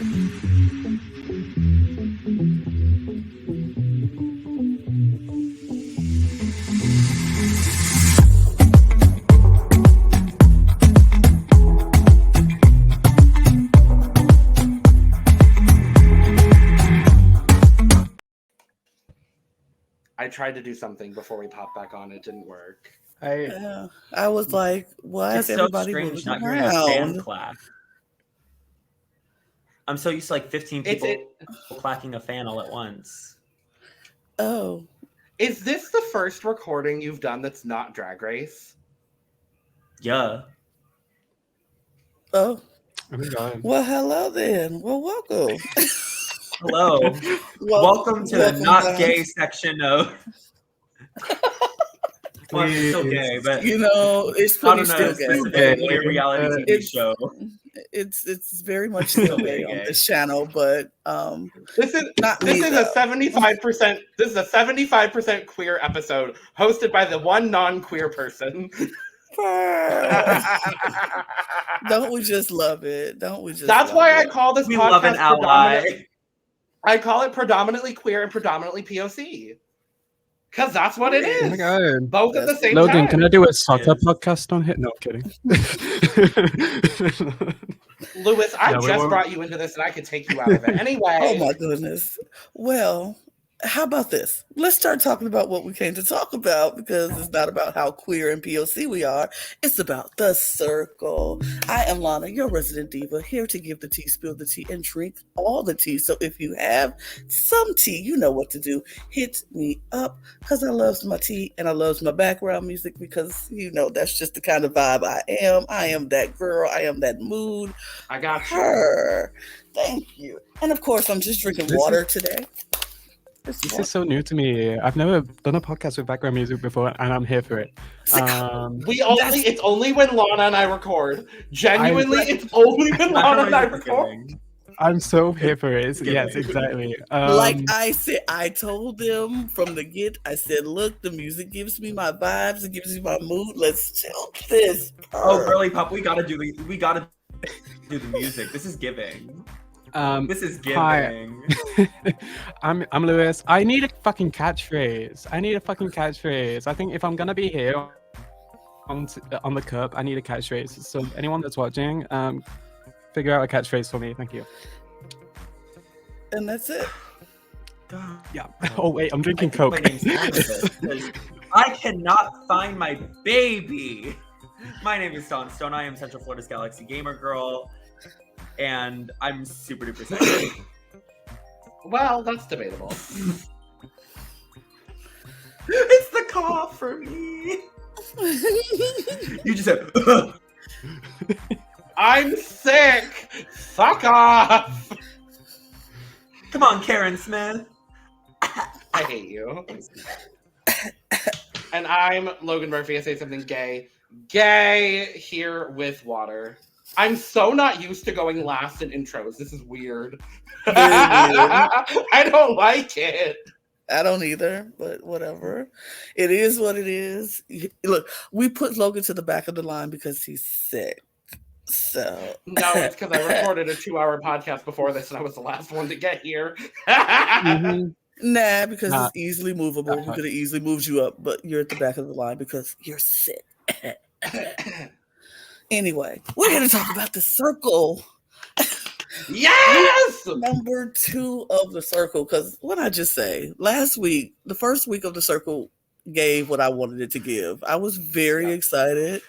I tried to do something before we popped back on. It didn't work. I was like, why is everybody moving not around? hearing a fan clap. I'm so used to like 15 people clacking a fan all at once. Oh. Is this the first recording you've done that's not Drag Race? Yeah. Oh. Oh my God. Well, hello then. Well, welcome. Hello. Welcome to the not gay section of... Well, it's still gay, but it's pretty still gay. A reality TV show. It's very much still gay on this channel, but this is a 75%. This is a 75% queer episode hosted by the one non-queer person. Don't we just love it? Don't we just? That's why I call this podcast love an ally. I call it predominantly queer and predominantly POC. Because that's what it is. Oh my God. Both at the same Logan, time. can I do a soccer podcast on it? No, I'm kidding. Lewis, I just brought you into this and I could take you out of it. Anyway. Oh my goodness. Well, how about this? Let's start talking about what we came to talk about, because it's not about how queer and POC we are. It's about the circle. I am Lana, your resident diva, here to give the tea, spill the tea, and drink all the tea. So if you have some tea, you know what to do. Hit me up, because I love my tea and I love my background music, because, that's just the kind of vibe I am. I am that girl. I am that mood. I got you. Her. Thank you. And of course, I'm just drinking water today. This is so new to me. I've never done a podcast with background music before, and I'm here for it. It's only when Lana and I record. Genuinely, it's only when Lana and I record. I'm so here for it. Yes, exactly. Like I said, I told them from the get. I said, "Look, the music gives me my vibes. It gives me my mood. Let's tilt this." Oh, girly pop, we gotta do the music. This is giving. This is giving. Hi. I'm Lewis. I need a fucking catchphrase. I think if I'm gonna be here on the cup, I need a catchphrase. So anyone that's watching, figure out a catchphrase for me. Thank you. And that's it. Yeah. Oh wait, I'm drinking Coke. I cannot find my baby. My name is Dawn Stone. I am Central Florida's Galaxy Gamer Girl. And I'm super duper sexy. Well, that's debatable. It's the cough for me. You just said, I'm sick. Fuck off. Come on, Karen Smith. I hate you. And I'm Logan Murphy. I say something gay. Gay here with water. I'm so not used to going last in intros. This is weird. I don't like it. I don't either, but whatever. It is what it is. Look, we put Logan to the back of the line because he's sick. So no, it's because I recorded a 2-hour podcast before this and I was the last one to get here. Mm-hmm. Nah, because it's easily movable. We could have easily moved you up, but you're at the back of the line because you're sick. Anyway, we're here to talk about the circle. Yes! Number 2 of the circle. Because what I just say, last week, the first week of the circle gave what I wanted it to give. I was very excited.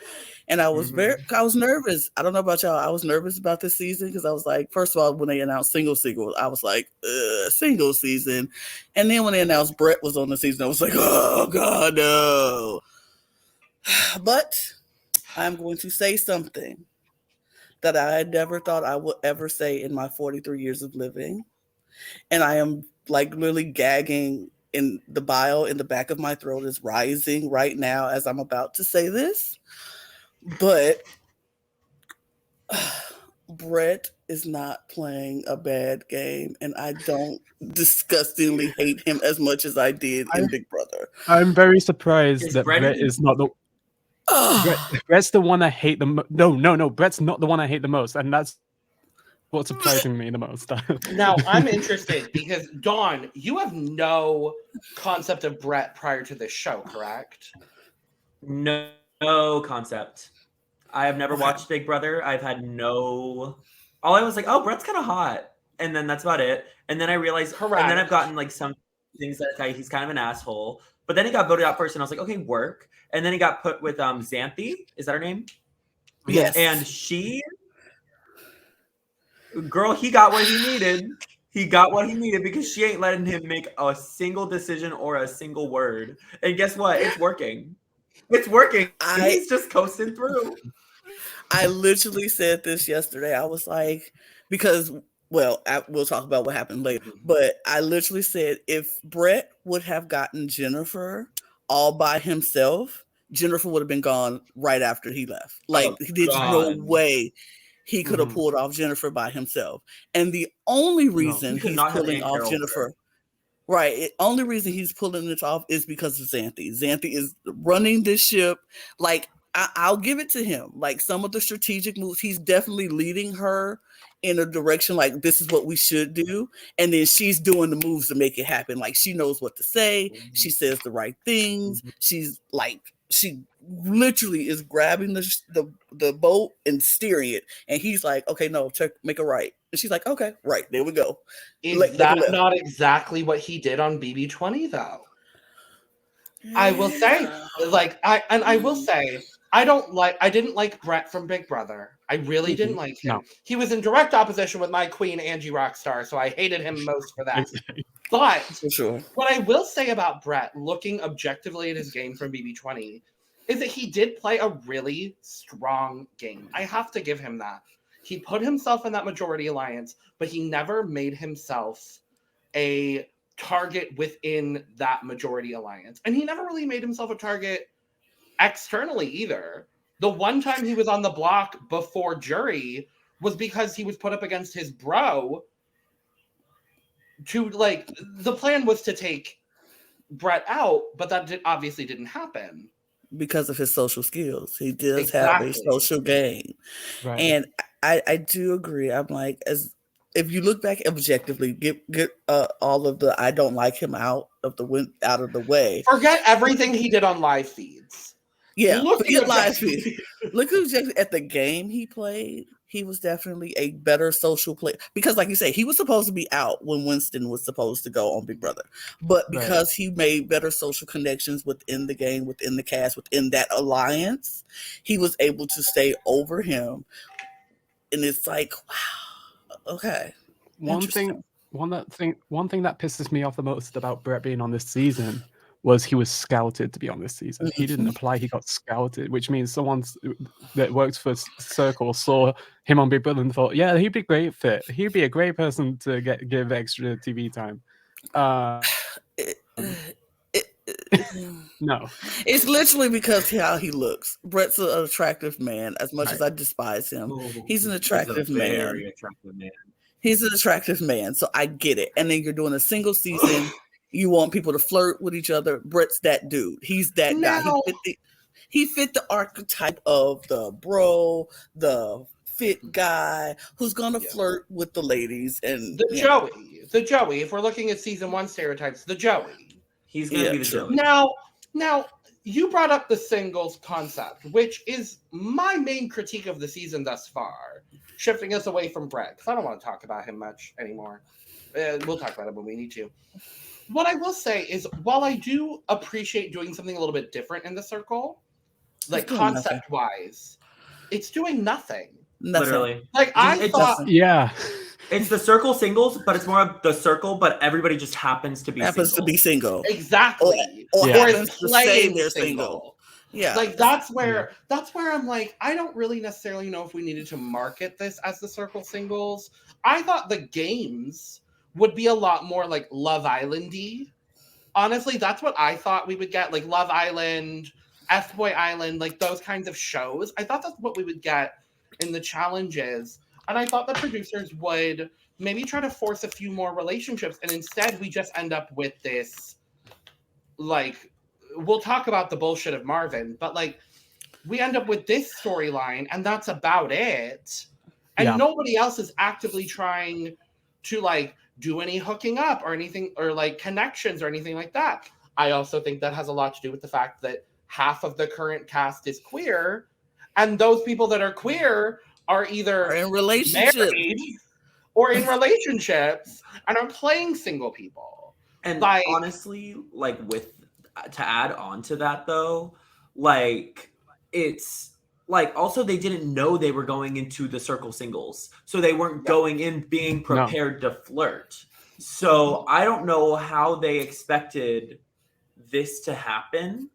And I was I was nervous. I don't know about y'all. I was nervous about this season because I was like, first of all, when they announced single, I was like, single season. And then when they announced Brett was on the season, I was like, oh God, no. But I'm going to say something that I had never thought I would ever say in my 43 years of living. And I am like literally gagging in the bile in the back of my throat is rising right now as I'm about to say this. But Brett is not playing a bad game, and I don't disgustingly hate him as much as I did in Big Brother. I'm very surprised that Brett is not the... Brett's the one I hate the most. No. Brett's not the one I hate the most, and that's what's surprising me the most. Now, I'm interested because, Dawn, you have no concept of Brett prior to this show, correct? No concept. I have never watched Big Brother. I've had no. All I was like, oh, Brett's kind of hot, and then that's about it. And then I realized, Correct. and then I've gotten like some things that he's kind of an asshole. But then he got voted out first, and I was like, okay, work. And then he got put with Xanthi. Is that her name? Yes. And she, girl, he got what he needed. He got what he needed because she ain't letting him make a single decision or a single word. And guess what? It's working. It's working. He's just coasting through. I literally said this yesterday. I was like, because, well, we'll talk about what happened later, but I literally said if Brett would have gotten Jennifer all by himself, Jennifer would have been gone right after he left. Like, there's no way he could have pulled off Jennifer by himself. And the only reason he's pulling off Jennifer, only reason he's pulling it off is because of Xanthi. Xanthi is running this ship. Like, I'll give it to him. Like, some of the strategic moves, he's definitely leading her in a direction like this is what we should do. And then she's doing the moves to make it happen. Like, she knows what to say. She says the right things. She's like, she literally is grabbing the boat and steering it. And he's like, okay, no, make a right. And she's like, okay, right, there we go. Is that not exactly what he did on BB20 though? I will say, I didn't like Brett from Big Brother. I really didn't like him. No. He was in direct opposition with my queen, Angie Rockstar, so I hated him most for that. But what I will say about Brett, looking objectively at his game from BB20, is that he did play a really strong game. I have to give him that. He put himself in that majority alliance, but he never made himself a target within that majority alliance. And he never really made himself a target externally either. The one time he was on the block before jury was because he was put up against his bro to, like, the plan was to take Brett out, but that obviously didn't happen. Because of his social skills. He does have a social game. Right. And I do agree. I'm like, if you look back objectively, get all of the I don't like him out of the way. Forget everything he did on live feeds. Yeah, forget live feeds. Look at the game he played. He was definitely a better social player because, like you say, he was supposed to be out when Winston was supposed to go on Big Brother, but because he made better social connections within the game, within the cast, within that alliance, he was able to stay over him. And it's like, wow, okay. One thing that pisses me off the most about Brett being on this season was he was scouted to be on this season. He didn't apply, he got scouted, which means someone that works for Circle saw him on Big Brother and thought, yeah, he'd be a great fit. He'd be a great person to give extra TV time. No. It's literally because how he looks. Brett's an attractive man, as much as I despise him. He's an attractive man. Very attractive man. He's an attractive man, so I get it. And then you're doing a single season. You want people to flirt with each other. Brett's that dude. He's that guy. He fit the archetype of the bro, the fit guy who's gonna flirt with the ladies and the Joey. If we're looking at season 1 stereotypes, the Joey. He's gonna be the Joey. Now you brought up the singles concept, which is my main critique of the season thus far, shifting us away from Brett because I don't want to talk about him much anymore. We'll talk about it when we need to. What I will say is, while I do appreciate doing something a little bit different in the circle, like concept-wise, it's doing nothing. Literally. Like, I thought... Yeah. It's the circle singles, but it's more of the circle, but everybody just happens to be single. Exactly. Or happens to say they're single. Yeah. Like, that's where I'm like, I don't really necessarily know if we needed to market this as the circle singles. I thought the games would be a lot more like Love Island-y. Honestly, that's what I thought we would get. Like Love Island, F-Boy Island, like those kinds of shows. I thought that's what we would get in the challenges. And I thought the producers would maybe try to force a few more relationships. And instead, we just end up with this, like, we'll talk about the bullshit of Marvin, but like, we end up with this storyline and that's about it. And nobody else is actively trying to like do any hooking up or anything, or like connections or anything like that. I also think that has a lot to do with the fact that half of the current cast is queer, and those people that are queer are either in relationships married or in relationships and are playing single people. And like, honestly, like to add on to that though, like it's like also they didn't know they were going into the circle singles, so they weren't going in being prepared to flirt. So I don't know how they expected this to happen,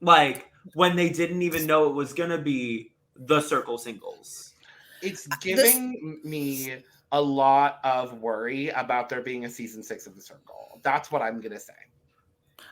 like when they didn't even know it was gonna be the circle singles. It's giving me a lot of worry about there being a season 6 of The Circle. That's what I'm gonna say.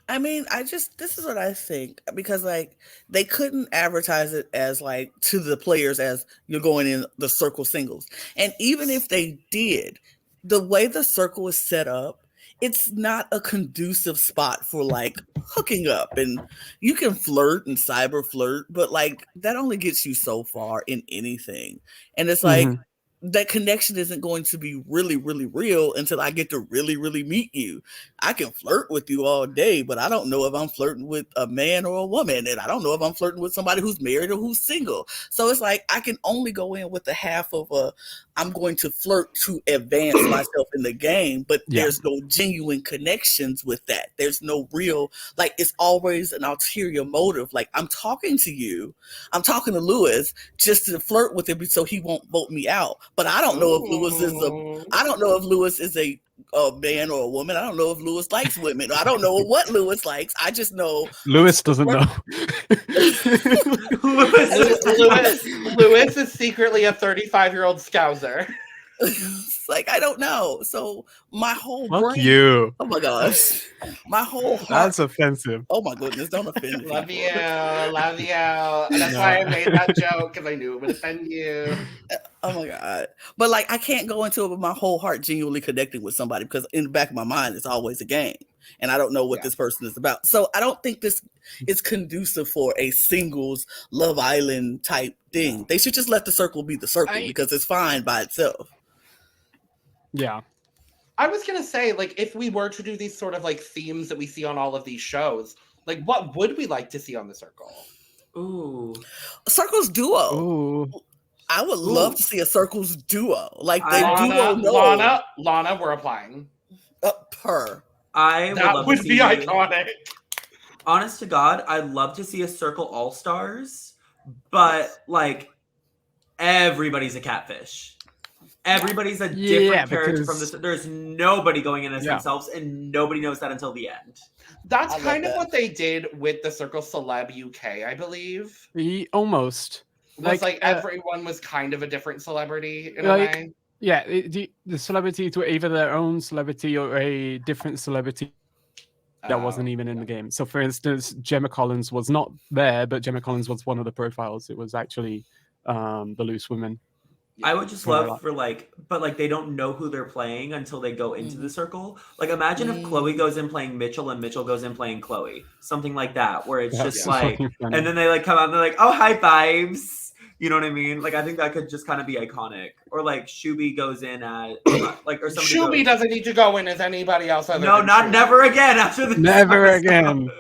I mean, this is what I think, because like they couldn't advertise it as like to the players as you're going in the circle singles. And even if they did, the way the circle is set up, it's not a conducive spot for like hooking up. And you can flirt and cyber flirt, but like that only gets you so far in anything. And it's like that connection isn't going to be really, really real until I get to really, really meet you. I can flirt with you all day, but I don't know if I'm flirting with a man or a woman. And I don't know if I'm flirting with somebody who's married or who's single. So it's like, I can only go in with the half of I'm going to flirt to advance myself in the game, but there's no genuine connections with that. There's no real, like, it's always an ulterior motive. Like, I'm talking to you, I'm talking to Lewis just to flirt with him so he won't vote me out. But I don't know if Lewis is a man or a woman. I don't know if Lewis likes women. I don't know what Lewis likes. I just know Lewis doesn't know. Lewis is secretly a 35-year-old scouser. Like, I don't know. So my whole Fuck brain. you. Oh my gosh. My whole heart. That's offensive. Oh my goodness, don't offend me. Love you. And that's why I made that joke, because I knew it would offend you. Oh my God. But like, I can't go into it with my whole heart genuinely connecting with somebody, because in the back of my mind, it's always a game. And I don't know what this person is about. So I don't think this is conducive for a singles Love Island type thing. They should just let the circle be the circle, because it's fine by itself. Yeah. I was going to say, like, if we were to do these sort of like themes that we see on all of these shows, like, what would we like to see on The Circle? Ooh. Circles duo. Ooh. I would love to see a circles duo. Like, they duo know. Lana, we're applying. That would be iconic. Honest to God, I'd love to see a Circle All-Stars, but like everybody's a catfish. Everybody's a different character from this. There's nobody going in as themselves, and nobody knows that until the end. That's kind of what they did with the Circle Celeb UK, I believe. Almost. Like everyone was kind of a different celebrity in a way. Yeah, the celebrities were either their own celebrity or a different celebrity that wasn't even in the game. So, for instance, Gemma Collins was not there, but Gemma Collins was one of the profiles. It was actually the Loose Women. I would just love but they don't know who they're playing until they go into the circle. Like, imagine if Chloe goes in playing Mitchell and Mitchell goes in playing Chloe. Something like that, where it's just like, and then they like come out and they're like, oh, hi, vibes. You know what I mean? Like, I think that could just kind of be iconic. Or like Shuby goes in at like, or somebody. Shuby doesn't need to go in as anybody else. Never again after the never again.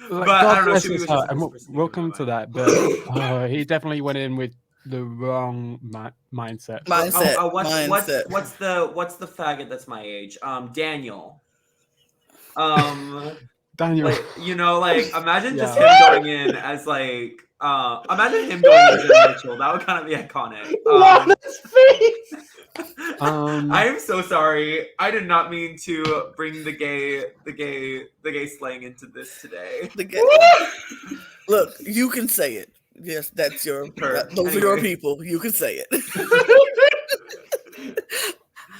But I don't know. Shuby was and we'll come to that, but he definitely went in with the wrong mindset. What's the faggot that's my age? Daniel. Daniel. Like, you know, like, imagine just him going in as like. Imagine him going into Mitchell. That would kind of be iconic. Lana's face. I am so sorry. I did not mean to bring the gay slang into this today. Look, you can say it. Yes, that's your. Those are your people. You can say it.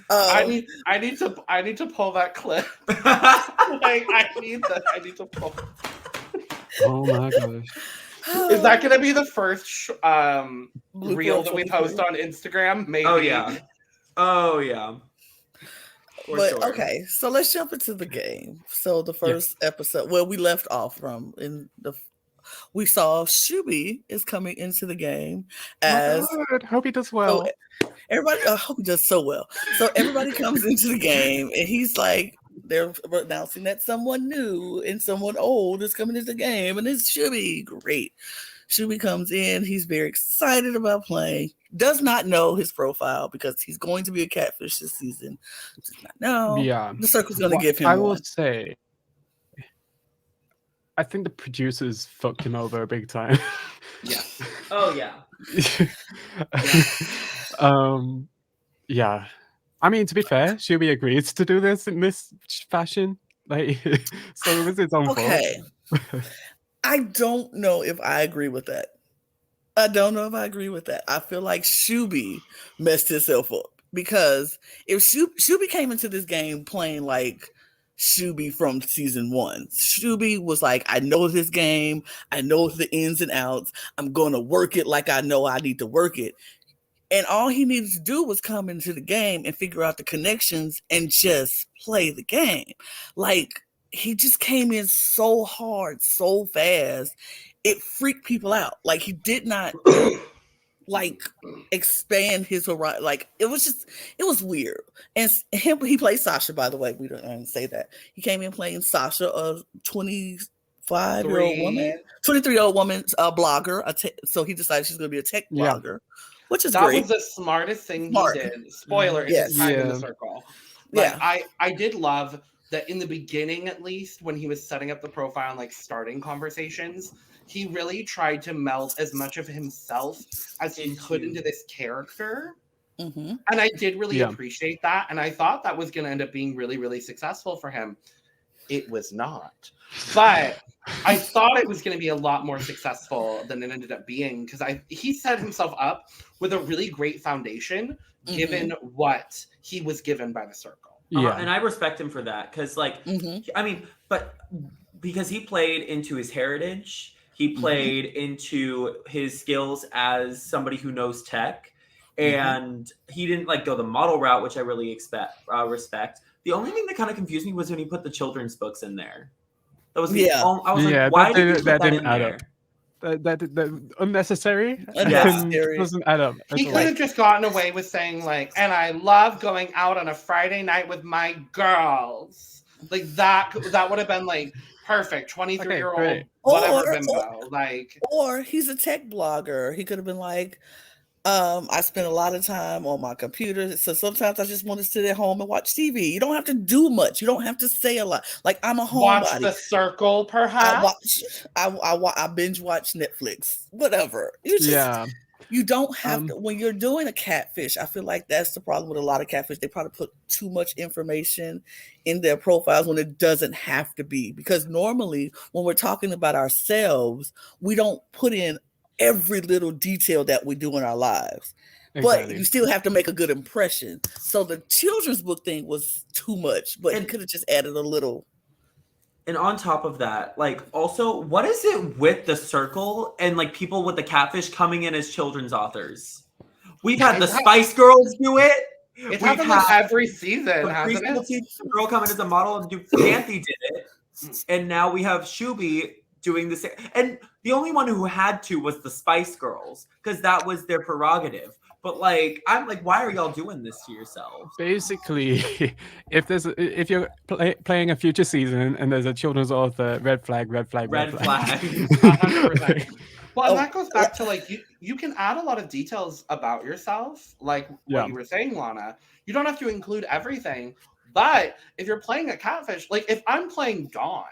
I need to pull that clip. I need to pull. Oh my gosh. Is that going to be the first reel that we post on Instagram? Maybe. Oh yeah. But okay, so let's jump into the game. So the first episode, where we left off from in the we saw Shubi is coming into the game as. Oh, good. Hope he does well. So everybody, I hope he does so well. So everybody comes into the game, and he's like, they're announcing that someone new and someone old is coming into the game, and it's Shubi. Great. Shubi comes in. He's very excited about playing. Does not know his profile because he's going to be a catfish this season. Does not know. Yeah. The circle's going to give him I will one. say, I think the producers fucked him over big time. Yeah. Oh, yeah. Yeah. I mean, to be fair, Shubi agreed to do this in this fashion. Like, so it was his own fault. Okay. I don't know if I agree with that. I feel like Shubi messed himself up because if Shubi came into this game playing like Shubi from season 1, Shubi was like, I know this game. I know the ins and outs. I'm going to work it like I know I need to work it. And all he needed to do was come into the game and figure out the connections and just play the game. Like, he just came in so hard, so fast. It freaked people out. Like, he did not, like, expand his horizon. Like, it was weird. And he played Sasha, by the way. We don't say that. He came in playing Sasha, a 25-year-old woman, 23-year-old woman, a blogger. So he decided she's going to be a tech blogger. Which is great. That was the smartest thing he did. Spoiler, it's time in the circle. Like, I did love that in the beginning, at least, when he was setting up the profile and like starting conversations, he really tried to meld as much of himself as he could into this character. Mm-hmm. And I did really appreciate that. And I thought that was going to end up being really, really successful for him. It was not. But I thought it was going to be a lot more successful than it ended up being because he set himself up with a really great foundation given what he was given by the circle. And I respect him for that because, like, I mean, but because he played into his heritage, he played into his skills as somebody who knows tech, and he didn't like go the model route, which I really respect. The only thing that kind of confused me was when he put the children's books in there. That was I was like, why did you put that in there? That unnecessary. Unnecessary. Doesn't add up. He could have just gotten away with saying like, and I love going out on a Friday night with my girls. Like that would have been like perfect. 23-year-old whatever bimbo. Or he's a tech blogger. He could have been like, I spend a lot of time on my computer, so sometimes I just want to sit at home and watch TV. You don't have to do much. You don't have to say a lot. Like, I'm a homebody. Watch The Circle, perhaps. I binge watch Netflix. Whatever. You don't have to. When you're doing a catfish, I feel like that's the problem with a lot of catfish. They probably put too much information in their profiles when it doesn't have to be. Because normally, when we're talking about ourselves, we don't put in every little detail that we do in our lives. But you still have to make a good impression. So the children's book thing was too much, but you could have just added a little. And on top of that, like, also, what is it with the circle and like people with the catfish coming in as children's authors? We've had the Spice Girls do it. It's happened like every season, hasn't it? Girl coming as a model and Xanthi did it. And now we have Shubi doing the same. And the only one who had to was the Spice Girls because that was their prerogative. But like, I'm like, why are y'all doing this to yourselves? Basically, if you're playing a future season and there's a children's author, red flag. 100%. Well, and that goes back to like you can add a lot of details about yourself, like what you were saying, Lana. You don't have to include everything, but if you're playing a catfish, like if I'm playing Dawn,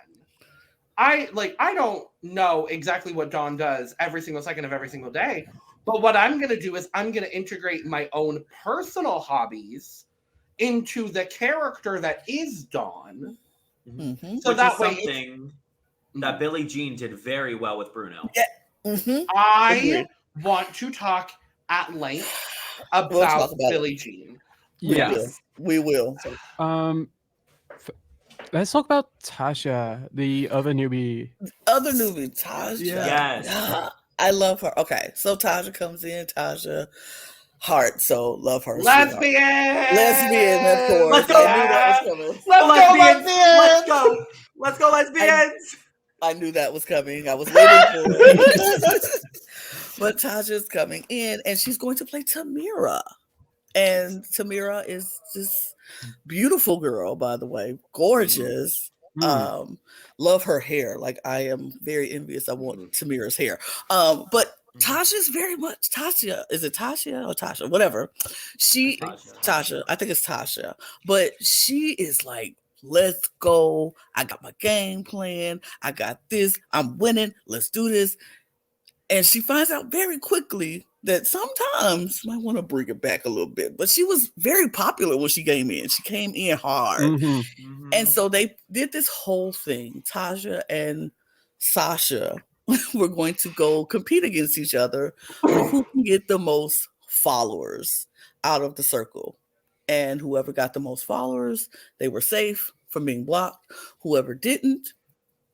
I don't know exactly what Dawn does every single second of every single day. But what I'm going to do is I'm going to integrate my own personal hobbies into the character that is Dawn. Mm-hmm. So that way, something that Billie Jean did very well with Bruno. Yeah. Mm-hmm. I want to talk at length about Billie Jean. Yes, we will. Let's talk about Tasha, the other newbie. Tasha. Yes. I love her. Okay, so Tasha comes in. Tasha Hart, so love her. Lesbian, of course. Let's go. Let's go, lesbians. Let's go, lesbians. I knew that was coming. I was waiting for it. But Tasha's coming in, and she's going to play Tamira. And Tamira is this beautiful girl, by the way, gorgeous. Love her hair. Like, I am very envious. I want Tamira's hair. But Tasha's very much Tasha. Is it Tasha or Tasha? Whatever. Tasha. I think it's Tasha. But she is like, let's go. I got my game plan. I got this. I'm winning. Let's do this. And she finds out very quickly that sometimes you might want to bring it back a little bit. But she was very popular when she came in. She came in hard. And so they did this whole thing. Tasha and Sasha were going to go compete against each other for who can get the most followers out of the circle. And whoever got the most followers, they were safe from being blocked. Whoever didn't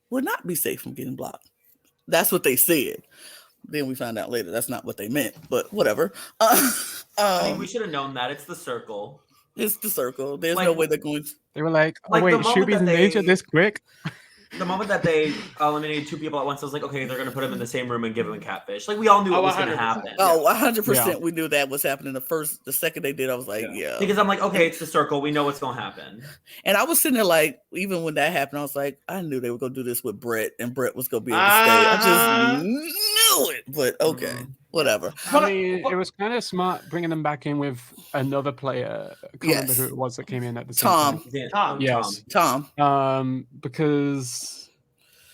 would not be safe from getting blocked. That's what they said. Then we found out later that's not what they meant, but whatever. I mean, we should have known that. It's the circle. It's the circle. There's no way they're going to. They were like, oh, wait, Shuby's in danger this quick? The moment that they eliminated 2 people at once, I was like, okay, they're going to put them in the same room and give them a catfish. Like, we all knew it was going to happen. Oh, 100%. We knew that was happening. The second they did, I was like, yeah. Because I'm like, okay, it's the circle. We know what's going to happen. And I was sitting there like, even when that happened, I was like, I knew they were going to do this with Brett, and Brett was going to be able to stay. I just knew it. But okay, whatever. I mean, it was kind of smart bringing them back in with another player. I can't remember who it was that came in at the same time. Tom. Yes. Tom. Because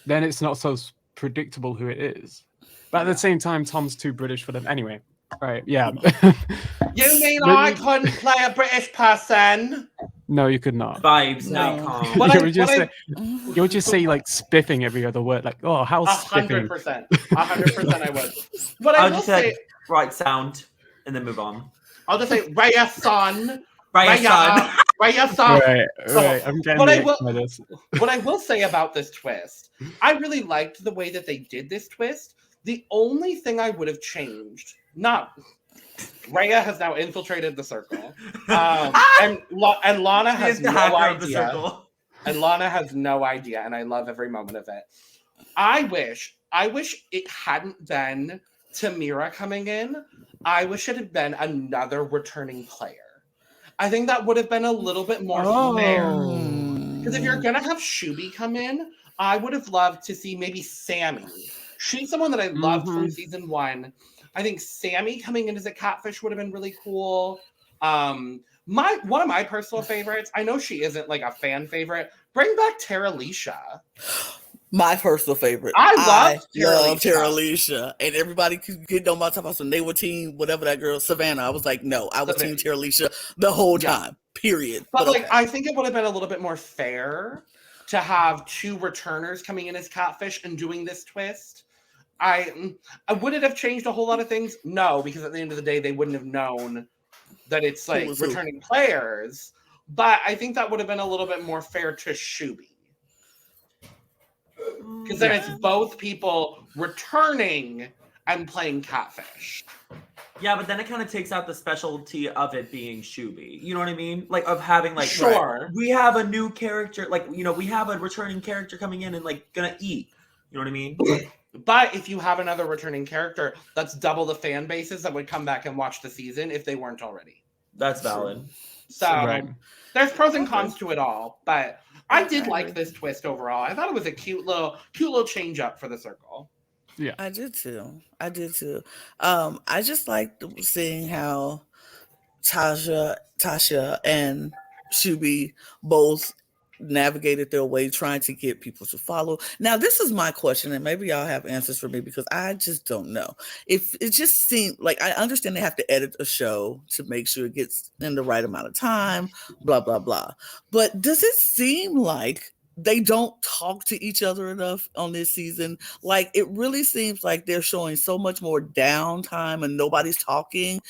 then it's not so predictable who it is. But at the same time, Tom's too British for them anyway. Right, yeah. You mean I couldn't play a British person? No, you could not. Vibes, no. You would just say like spiffing every other word. Like, oh, how's spiffing? 100%. 100% I would. But I will say, right sound, and then move on. I'll just say, Raya son. Raya son. Right. I'm getting this. What I will say about this twist, I really liked the way that they did this twist. The only thing I would have changed, Raya has now infiltrated the circle, and Lana has no idea. And Lana has no idea, and I love every moment of it. I wish it hadn't been Tamira coming in. I wish it had been another returning player. I think that would have been a little bit more fair. Because if you're gonna have Shuby come in, I would have loved to see maybe Sammy. She's someone that I loved from season 1. I think Sammy coming in as a catfish would have been really cool. One of my personal favorites, I know she isn't like a fan favorite, bring back Terralisha. My personal favorite. I love Terralisha. And everybody could get on my top of some. They were team whatever that girl, Savannah. I was like, no, I was team Terralisha the whole time. Period. But like, I think it would have been a little bit more fair to have 2 returners coming in as catfish and doing this twist. Would it have changed a whole lot of things? No, because at the end of the day, they wouldn't have known that it's like returning players. But I think that would have been a little bit more fair to Shuby. Because then it's both people returning and playing catfish. Yeah, but then it kind of takes out the specialty of it being Shuby. You know what I mean? Like, of having, like, sure, we have a new character, like, you know, we have a returning character coming in and, like, gonna eat. You know what I mean? But if you have another returning character, that's double the fan bases that would come back and watch the season if they weren't already. That's valid. So there's pros and cons to it all, but I did like this twist overall. I thought it was a cute little change up for the circle. Yeah, I did too. I just liked seeing how Tasha and Shuby both navigated their way trying to get people to follow. Now, this is my question, and maybe y'all have answers for me because I just don't know. If it just seemed like, I understand they have to edit a show to make sure it gets in the right amount of time, blah, blah, blah. But does it seem like they don't talk to each other enough on this season? Like, it really seems like they're showing so much more downtime and nobody's talking,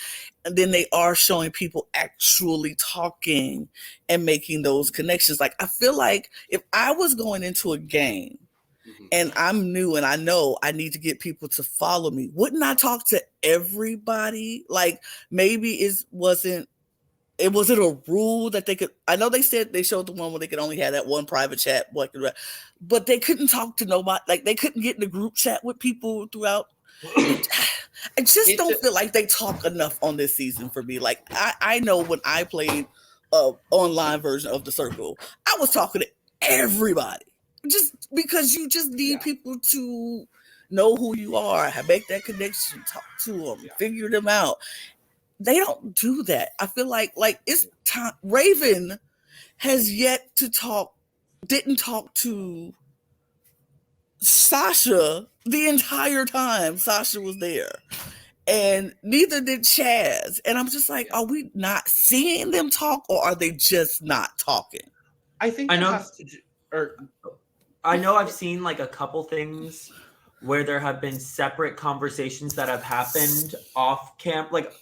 and then they are showing people actually talking and making those connections. Like, I feel like if I was going into a game and I'm new and I know I need to get people to follow me, wouldn't I talk to everybody? Like, maybe it wasn't Was it a rule that they could? I know they said they showed the one where they could only have that one private chat, but they couldn't talk to nobody. Like they couldn't get in the group chat with people throughout. I just don't feel like they talk enough on this season for me. Like I know when I played online version of the Circle, I was talking to everybody just because you just need people to know who you are, make that connection, talk to them, figure them out. They don't do that. I feel like it's time. Raven has yet to didn't talk to Sasha the entire time Sasha was there. And neither did Chaz. And I'm just like, are we not seeing them talk, or are they just not talking? I think I know I've seen like a couple things where there have been separate conversations that have happened off camp, like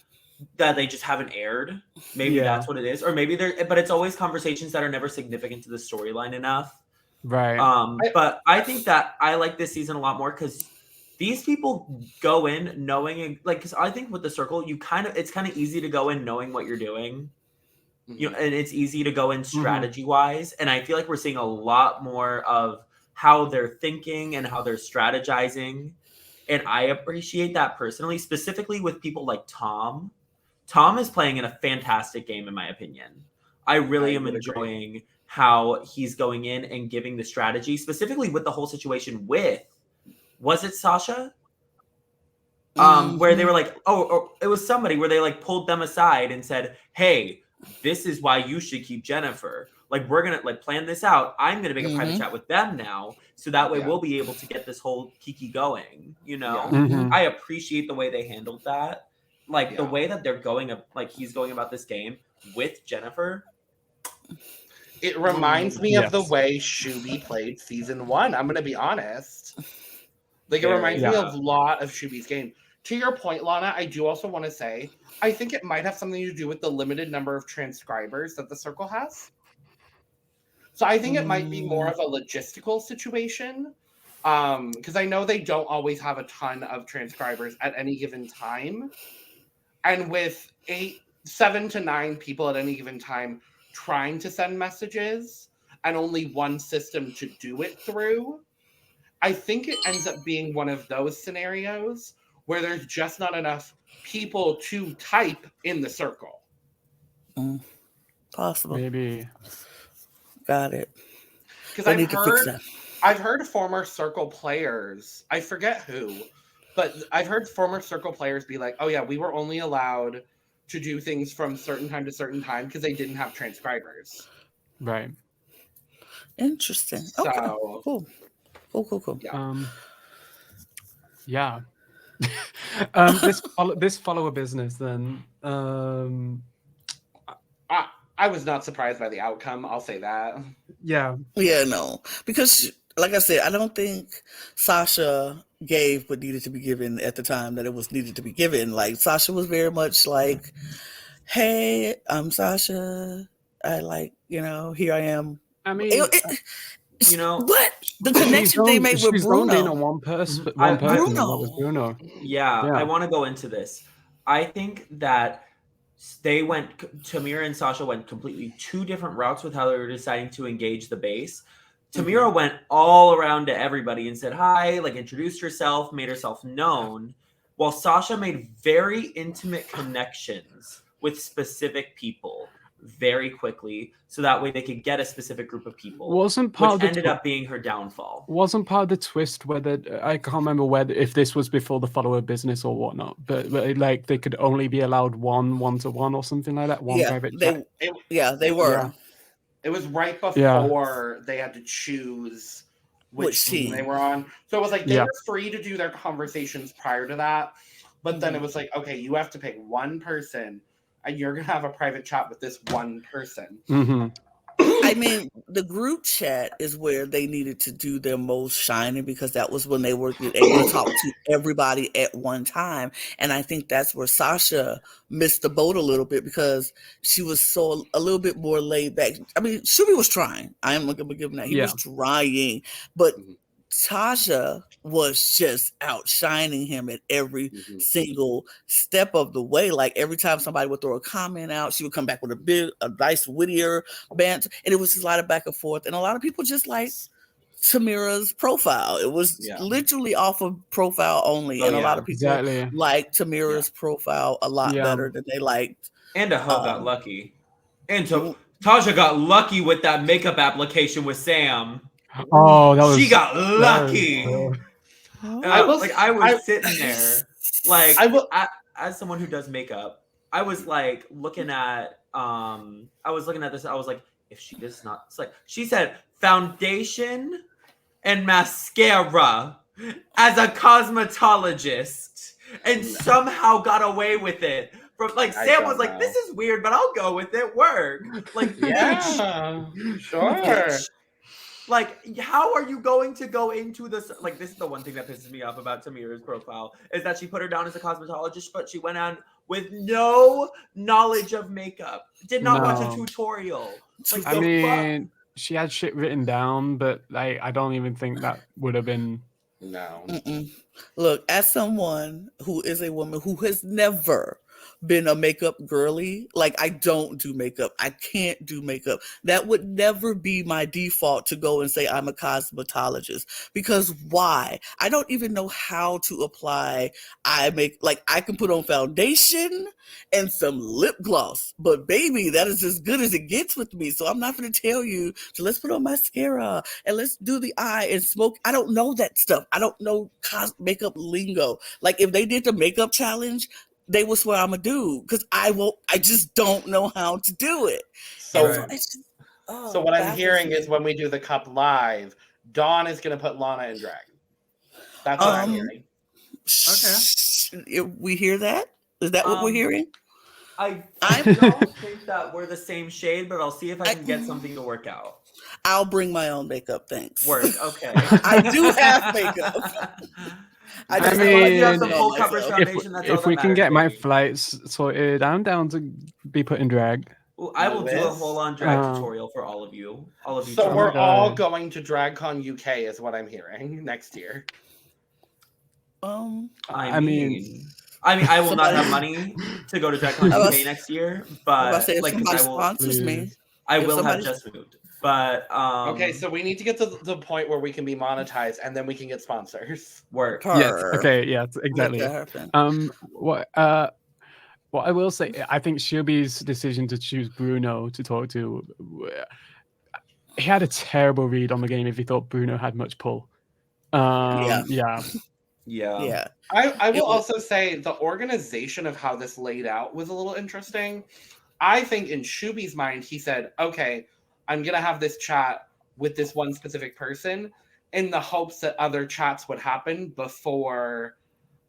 that they just haven't aired. Maybe that's what it is. Or maybe but it's always conversations that are never significant to the storyline enough. Right. But I think that I like this season a lot more because these people go in knowing, like, because I think with the Circle, it's kind of easy to go in knowing what you're doing. And it's easy to go in strategy wise. And I feel like we're seeing a lot more of how they're thinking and how they're strategizing. And I appreciate that personally, specifically with people like Tom. Tom is playing in a fantastic game, in my opinion. I really am enjoying how he's going in and giving the strategy, specifically with the whole situation with, was it Sasha? Where they were like, or it was somebody where they like pulled them aside and said, hey, this is why you should keep Jennifer. Like, we're going to like plan this out. I'm going to make a private chat with them now. So that way we'll be able to get this whole Kiki going, you know? I appreciate the way they handled that. Like the way that they're going, like he's going about this game with Jennifer. It reminds me of the way Shubi played season 1. I'm going to be honest. Like it reminds me of a lot of Shubi's game. To your point, Lana, I do also want to say, I think it might have something to do with the limited number of transcribers that the Circle has. So I think it might be more of a logistical situation. Because I know they don't always have a ton of transcribers at any given time. And with 7 to 9 people at any given time trying to send messages and only one system to do it through, I think it ends up being one of those scenarios where there's just not enough people to type in the Circle. Possible. Maybe. Got it. Because I've heard former Circle players, I forget who, but I've heard former Circle players be like, oh yeah, we were only allowed to do things from certain time to certain time because they didn't have transcribers. Right. Interesting. So, okay. Cool. Yeah. This follower business then. I was not surprised by the outcome. I'll say that. Yeah. Yeah, no. Because, like I said, I don't think Sasha gave what needed to be given at the time that it was needed to be given. Like, Sasha was very much like, hey, I'm Sasha. I here I am. I mean, what? The connection they made with Bruno. She's on one person. Bruno. Yeah, I want to go into this. I think that Tamira and Sasha went completely 2 different routes with how they were deciding to engage the base. Tamira went all around to everybody and said hi, like introduced herself, made herself known, while Sasha made very intimate connections with specific people very quickly, so that way they could get a specific group of people. Ended up being her downfall. Wasn't part of the twist whether I can't remember if this was before the follower business or whatnot, but like they could only be allowed one-to-one or something like that. Private chat. They were. Yeah. It was right before they had to choose which team they were on. So it was like they were free to do their conversations prior to that, but then it was like, okay, you have to pick one person. And you're going to have a private chat with this one person. I mean, the group chat is where they needed to do their most shining because that was when they were able to talk to everybody at one time. And I think that's where Sasha missed the boat a little bit because she was a little bit more laid back. I mean, Shubi was trying. I am going to give him that. He was trying. But Tasha was just outshining him at every single step of the way. Like every time somebody would throw a comment out, she would come back with a nice wittier banter, and it was just a lot of back and forth. And a lot of people just like Tamira's profile. It was literally off of profile only, and a lot of people liked Tamira's profile a lot better than they liked. And a hoe got lucky, and Tasha got lucky with that makeup application with Sam. Oh, she got lucky. I was sitting there, like, as someone who does makeup, I was like looking at this. I was like, if she does not, it's like she said foundation and mascara as a cosmetologist, and somehow got away with it. From like Sam was like, this is weird, but I'll go with it. Work. Like, sure. Like, how are you going to go into this? Like, this is the one thing that pisses me off about Tamira's profile, is that she put her down as a cosmetologist, but she went on with no knowledge of makeup. Did not watch a tutorial. Like, I mean, she had shit written down, but like, I don't even think that would have been. No. Look, as someone who is a woman who has never been a makeup girly, like I don't do makeup. I can't do makeup. That would never be my default to go and say I'm a cosmetologist, because why? I don't even know how to apply. I can put on foundation and some lip gloss, but baby, that is as good as it gets with me. So I'm not going to tell you to let's put on mascara and let's do the eye and smoke. I don't know that stuff. I don't know makeup lingo. Like if they did the makeup challenge, they will swear I'm a dude, because I just don't know how to do it. So what I'm hearing is when we do the cup live, Dawn is going to put Lana in drag. That's what I'm hearing. Okay. We hear that? Is that what we're hearing? I don't think that we're the same shade, but I'll see if I can get something to work out. I'll bring my own makeup, thanks. Work, okay. I do have makeup. If we can get my flights sorted, I'm down to be put in drag. Well, I will do a whole on drag tutorial for all of you. So we're all going to DragCon UK, is what I'm hearing, next year. I mean, I will not have money to go to DragCon UK next year, but if somebody sponsors me, I will have just moved. But okay, so we need to get to the point where we can be monetized, and then we can get sponsors. Work. Yes. Okay. Yes. Exactly. What I will say, I think Shuby's decision to choose Bruno to talk to, he had a terrible read on the game if he thought Bruno had much pull. Yeah. I will also say the organization of how this laid out was a little interesting. I think in Shuby's mind, he said, okay, I'm going to have this chat with this one specific person in the hopes that other chats would happen before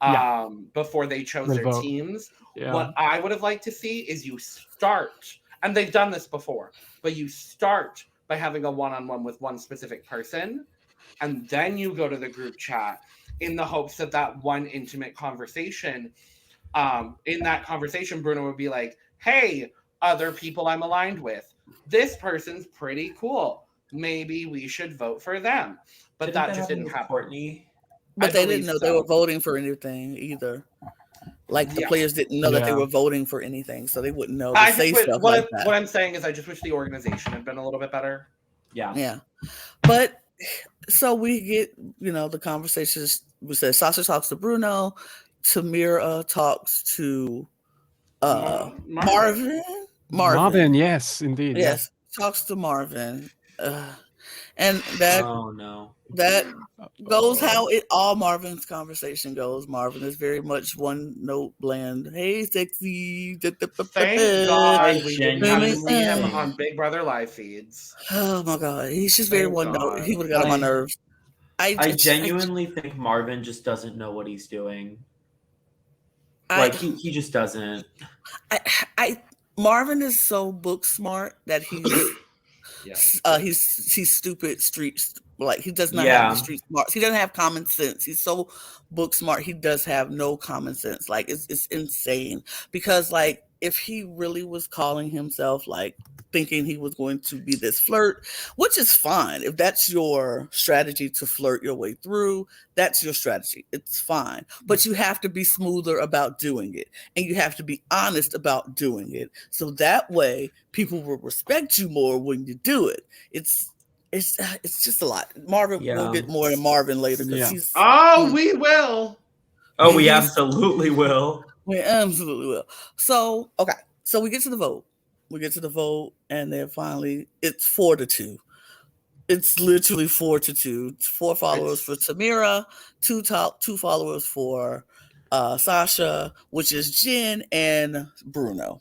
they chose their teams. Yeah. What I would have liked to see is you start, and they've done this before, but you start by having a one-on-one with one specific person, and then you go to the group chat in the hopes that one intimate conversation, in that conversation, Bruno would be like, hey, other people I'm aligned with, this person's pretty cool. Maybe we should vote for them. But that just didn't happen. Courtney? But they didn't know they were voting for anything either. Like the players didn't know that they were voting for anything, so they wouldn't know to say stuff like that. What I'm saying is I just wish the organization had been a little bit better. Yeah. But so we get, the conversations. We said Sasha talks to Bruno, Tamira talks to Marvin, yes, indeed. Yes, talks to Marvin. And that that goes how all Marvin's conversation goes. Marvin is very much one note bland. Hey, sexy. Thank God we didn't have to see him on Big Brother live feeds. Oh my God, he's just very one note. He would have got on my nerves. I genuinely think Marvin just doesn't know what he's doing. He just doesn't. Marvin is so book smart that he's stupid street. Like he does not have the street smarts. He doesn't have common sense. He's so book smart. He does have no common sense. Like it's insane because like if he really was calling himself like thinking he was going to be this flirt, which is fine. If that's your strategy to flirt your way through, that's your strategy. It's fine. But you have to be smoother about doing it. And you have to be honest about doing it. So that way people will respect you more when you do it. It's just a lot. Marvin, we'll get more in Marvin later because he's. Oh, we will. Oh, we absolutely will. We absolutely will. So, okay. So we get to the vote. And then finally, it's 4-2. It's literally 4-2. 4 followers for Tamira, 2 followers for Sasha, which is Jen and Bruno.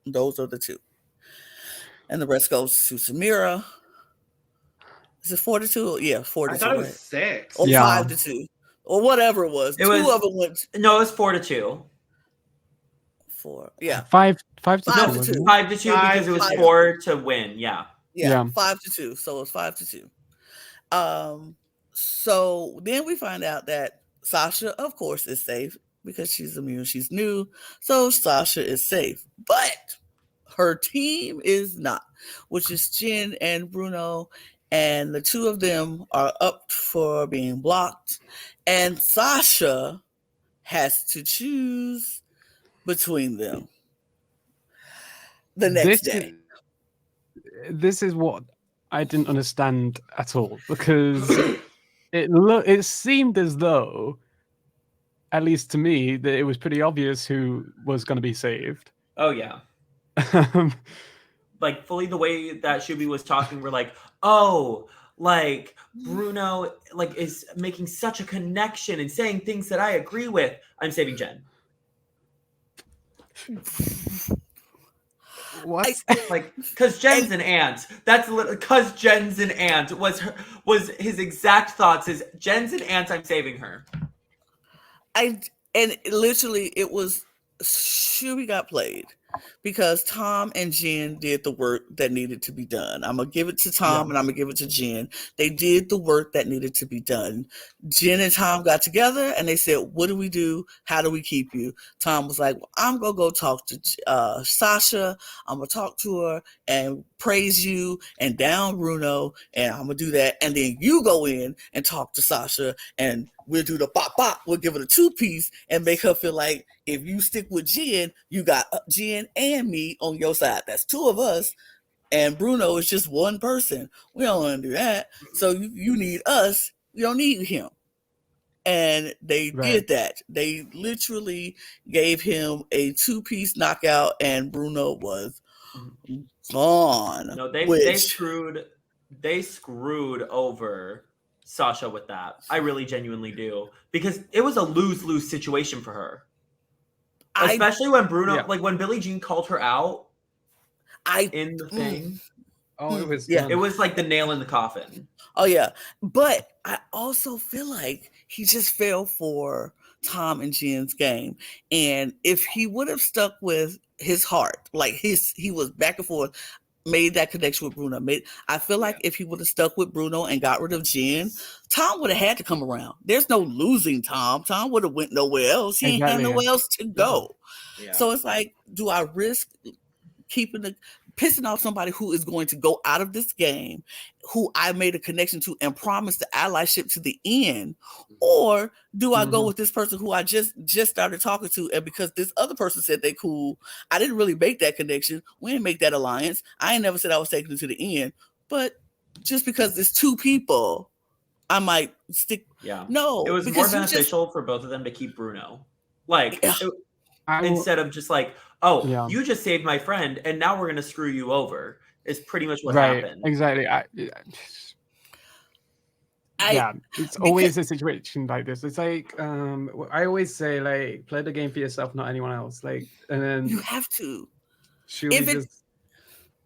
Those are the 2. And the rest goes to Tamira. Is it 4-2? Yeah, 4-2. I thought it was 6. Or 5-2. Or whatever it was. Two of them went. No, it was 4-2. 4. Yeah. 5-2. 5-2. 5-2 because it was 4 to win. Yeah. 5-2. So it's 5-2. So then we find out that Sasha, of course, is safe because she's immune. She's new. So Sasha is safe. But her team is not, which is Jen and Bruno. And the 2 of them are up for being blocked. And Sasha has to choose between them the next day. This is what I didn't understand at all, because it seemed as though, at least to me, that it was pretty obvious who was going to be saved. Oh, yeah. Like, fully the way that Shubi was talking, we're like, oh, like, Bruno, like, is making such a connection and saying things that I agree with. I'm saving Jen. What? Like, because Jen's an aunt. That's because Jen's an aunt was his exact thoughts. Is Jen's an aunt? I'm saving her. And literally, it was Shubi got played because Tom and Jen did the work that needed to be done. I'm going to give it to Tom and I'm going to give it to Jen. They did the work that needed to be done. Jen and Tom got together and they said, what do we do? How do we keep you? Tom was like, well, I'm going to go talk to Sasha. I'm going to talk to her and praise you and down Bruno. And I'm going to do that. And then you go in and talk to Sasha and we'll do the bop bop. We'll give it a 2-piece and make her feel like if you stick with Jen, you got Jen and me on your side. That's 2 of us. And Bruno is just one person. We don't want to do that. So you need us. You don't need him. And they did that. They literally gave him a 2-piece knockout and Bruno was gone. No, they screwed over Sasha with that. I really genuinely do. Because it was a lose-lose situation for her. Especially when Bruno, like when Billie Jean called her out in the thing. Oh, it was it was like the nail in the coffin. Oh, yeah. But I also feel like he just fell for Tom and Jen's game. And if he would have stuck with his heart, like he was back and forth, made that connection with Bruno. I feel like if he would have stuck with Bruno and got rid of Jen, Tom would have had to come around. There's no losing Tom. Tom would have went nowhere else. He ain't had nowhere else to go. Yeah. So it's like, do I risk pissing off somebody who is going to go out of this game, who I made a connection to and promised the allyship to the end? Or do I go with this person who I just started talking to, and because this other person said they cool, I didn't really make that connection. We didn't make that alliance. I ain't never said I was taking it to the end. But just because it's 2 people, I might stick. Yeah. No. It was more beneficial for both of them to keep Bruno. Like, instead of just like, you just saved my friend and now we're going to screw you over, is pretty much what happened. Exactly. It's always a situation like this. It's like I always say, like, play the game for yourself, not anyone else. Like, and then you have to.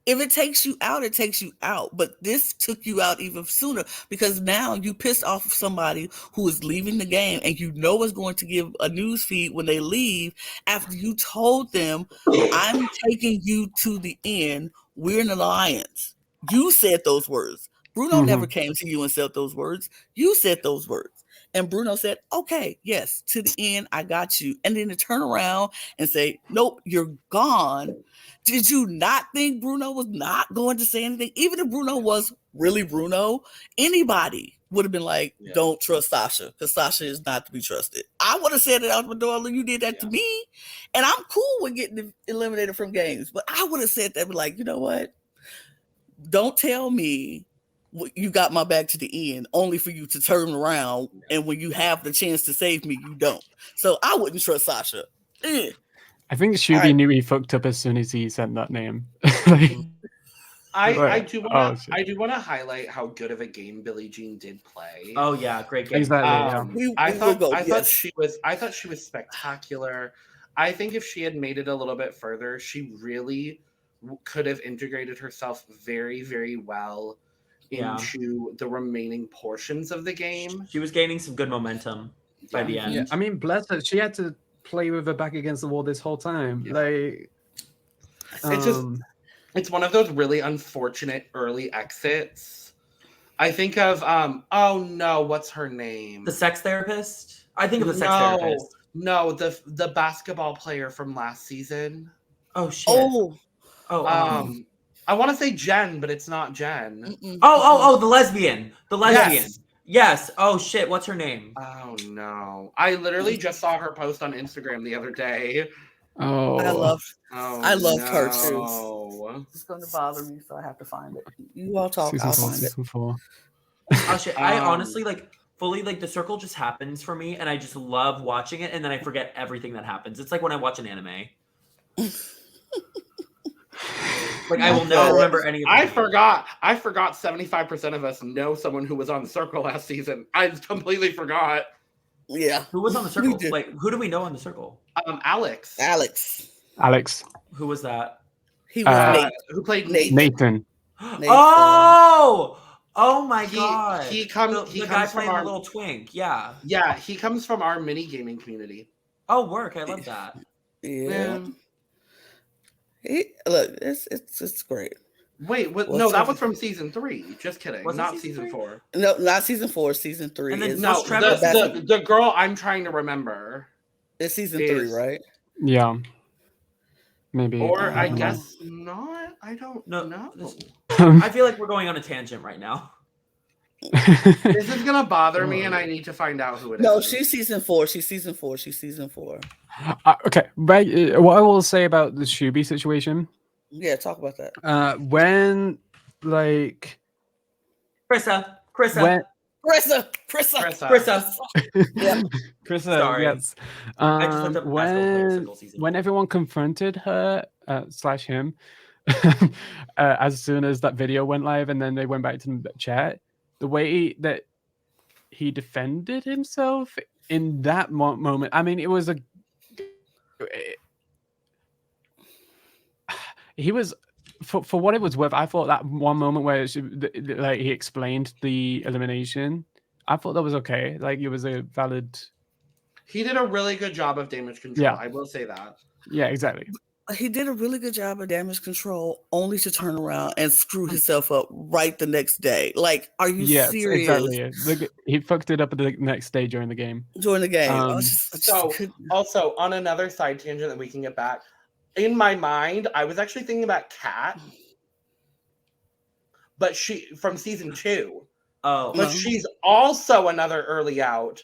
If it takes you out, it takes you out. But this took you out even sooner because now you pissed off somebody who is leaving the game and you know is going to give a news feed when they leave after you told them, I'm taking you to the end. We're an alliance. You said those words. Bruno never came to you and said those words. You said those words. And Bruno said, okay, yes, to the end, I got you. And then to turn around and say, nope, you're gone. Did you not think Bruno was not going to say anything? Even if Bruno was really Bruno, anybody would have been like, don't trust Sasha, because Sasha is not to be trusted. I would have said it out the door, you did that to me. And I'm cool with getting eliminated from games. But I would have said that, like, you know what? Don't tell me you got my back to the end, only for you to turn around, and when you have the chance to save me, you don't. So I wouldn't trust Sasha. I think Shuby knew he fucked up as soon as he said that name. I do want to highlight how good of a game Billie Jean did play. Oh yeah, great game. Exactly. I thought she was spectacular. I think if she had made it a little bit further, she really could have integrated herself very, very well into the remaining portions of the game. She was gaining some good momentum by the end. Yeah. I mean, bless her. She had to play with her back against the wall this whole time. Like, it's one of those really unfortunate early exits. I think of oh no, what's her name? The sex therapist? I think of the sex therapist. No, the basketball player from last season. Oh shit. I want to say Jen, but it's not Jen. Oh, the lesbian. The lesbian. Yes. Oh shit, what's her name? Oh no. I literally just saw her post on Instagram the other day. Oh. I loved her too. It's going to bother me, so I have to find it. You all talk. I'll find it. Season 4. Oh shit. I honestly fully the circle just happens for me, and I just love watching it, and then I forget everything that happens. It's like when I watch an anime. Like I will never remember any of it. I forgot 75% of us know someone who was on the circle last season. I completely forgot. Yeah. Who was on the circle? Like, who do we know on the circle? Alex. Who was that? He was who played Nathan. Oh my god. He comes the guy playing the little twink. Yeah. Yeah, he comes from our mini gaming community. Oh, work. I love that. Yeah. Look, it's great. Wait, what? No, that was from season 3. Just kidding. Not season 4. No, not season 4. Season 3. And then the girl I'm trying to remember. It's season 3, right? Yeah. Maybe. Or I guess not. I don't know. I feel like we're going on a tangent right now. This is gonna bother me, and I need to find out who it is. No, she's season 4. She's season 4. Okay, right. What I will say about the Shuby situation. Yeah, talk about that. When like Krissa. Yeah. Krissa, sorry. yes. When everyone confronted her / him as soon as that video went live, and then they went back to the chat, the way that he defended himself in that moment, I mean, it was he was for what it was worth. I thought that one moment where like he explained the elimination, I thought that was okay. Like it was a valid. He did a really good job of damage control. Yeah. I will say that. Yeah, exactly. He did a really good job of damage control, only to turn around and screw himself up right the next day. Like, are you serious? Exactly. He fucked it up the next day during the game. Also, on another side tangent that we can get back, in my mind, I was actually thinking about Kat, but she from season 2. Oh, but she's also another early out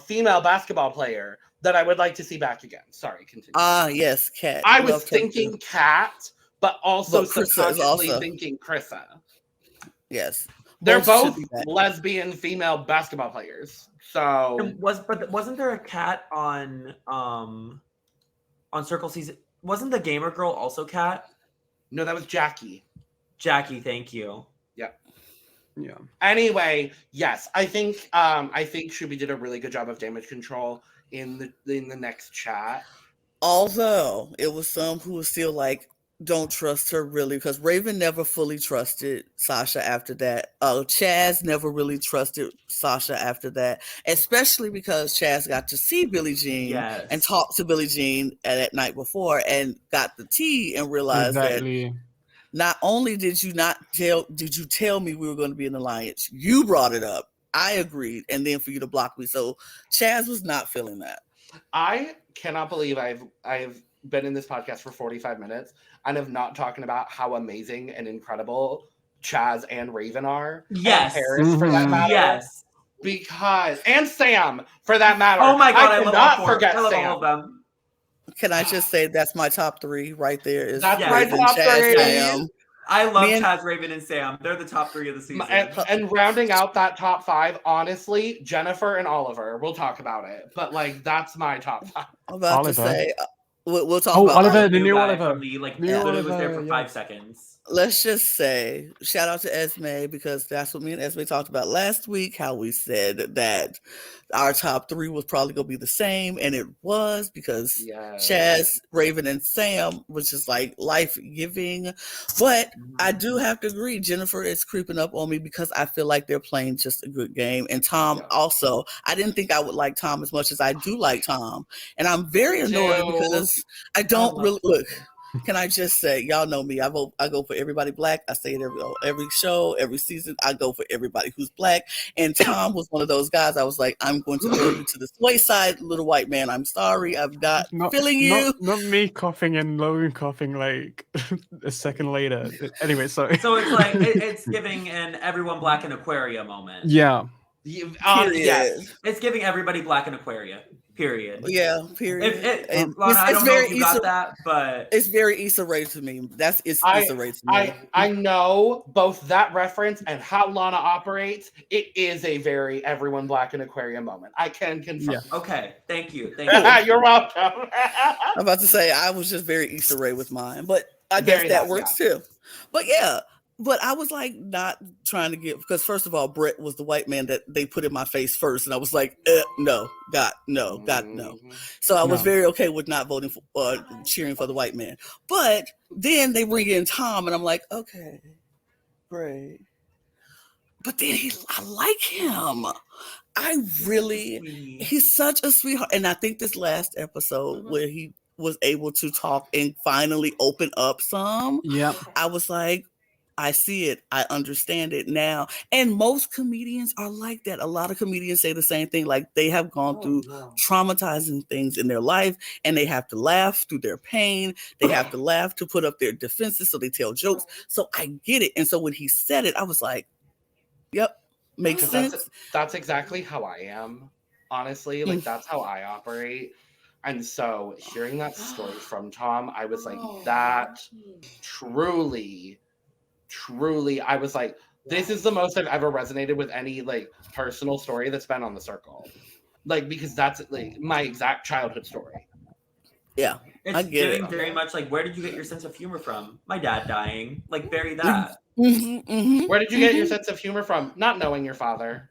female basketball player that I would like to see back again. Sorry, continue. Yes, Kat. I was thinking Kat, but also subconsciously thinking Krissa. Yes. They're both lesbian female basketball players. So wasn't there a Kat on Circle season? Wasn't the gamer girl also Kat? No, that was Jackie. Jackie, thank you. Yeah. Anyway, yes, I think Shuby did a really good job of damage control in the next chat. Although it was some who was still like, don't trust her really, because Raven never fully trusted Sasha after that. Chaz never really trusted Sasha after that, especially because Chaz got to see Billie Jean and talk to Billie Jean that night before and got the tea and realized that not only did you tell me we were going to be in an alliance, you brought it up. I agreed, and then for you to block me. So Chaz was not feeling that. I cannot believe I've been in this podcast for 45 minutes and have not talking about how amazing and incredible Chaz and Raven are. Yes. And Paris, for that matter. Yes. Because, and Sam, for that matter. Oh my God, I cannot forget I love Sam. all of them. Can I just say that's my top 3 right there? Is That's my Raven, top Chaz, 3. Sam. I love Chaz, Raven, and Sam. They're the top 3 of the season. And rounding out that top 5, honestly, Jennifer and Oliver. We'll talk about it. But, like, that's my top 5. I'm about Oliver. to say, we'll talk Oh, about Oliver, Oliver. the new guy Oliver. from the, like, New literally was there Oliver, for yeah. 5 seconds. Let's just say, shout out to Esme, because that's what me and Esme talked about last week, how we said that our top 3 was probably going to be the same, and it was, because Chaz, Raven, and Sam was just like life-giving. But I do have to agree, Jennifer is creeping up on me because I feel like they're playing just a good game. And Tom also, I didn't think I would like Tom as much as I do like Tom. And I'm very annoyed because I don't really, look, can I just say, y'all know me, I go for everybody black. I say it every show, every season. I go for everybody who's black. And Tom was one of those guys. I was like, I'm going to throw you to the wayside, little white man. I'm sorry. I'm not feeling you. Not me coughing and Logan coughing like a second later. Anyway, sorry. So it's like, it's giving an everyone black in Aquaria moment. Yeah. Yes. It's giving everybody black in Aquaria. Period. Yeah, period. Lana, I don't know if you got that, but it's very Issa Rae to me. It's Issa Rae to me. I know both that reference and how Lana operates. It is a very everyone black in Aquarium moment. I can confirm. Yeah. Okay, thank you. You're welcome. I'm about to say I was just very Issa Rae with mine, but I guess that works too. But yeah. But I was like not trying to get, because first of all, Brett was the white man that they put in my face first. And I was like, no. So I was very okay with not voting for, cheering for the white man. But then they bring in Tom and I'm like, okay, great. But then I like him. He's such a sweetheart. And I think this last episode where he was able to talk and finally open up some, I was like, I see it. I understand it now. And most comedians are like that. A lot of comedians say the same thing. Like they have gone through traumatizing things in their life and they have to laugh through their pain. They have to laugh to put up their defenses. So they tell jokes. So I get it. And so when he said it, I was like, yep, makes sense. That's exactly how I am. Honestly, like that's how I operate. And so hearing that story from Tom, I was like, that truly, I was like, this is the most I've ever resonated with any like personal story that's been on the circle. Like, because that's like my exact childhood story. Yeah. It's giving very much like, where did you get your sense of humor from? My dad dying. Like, bury that. Where did you get your sense of humor from? Not knowing your father.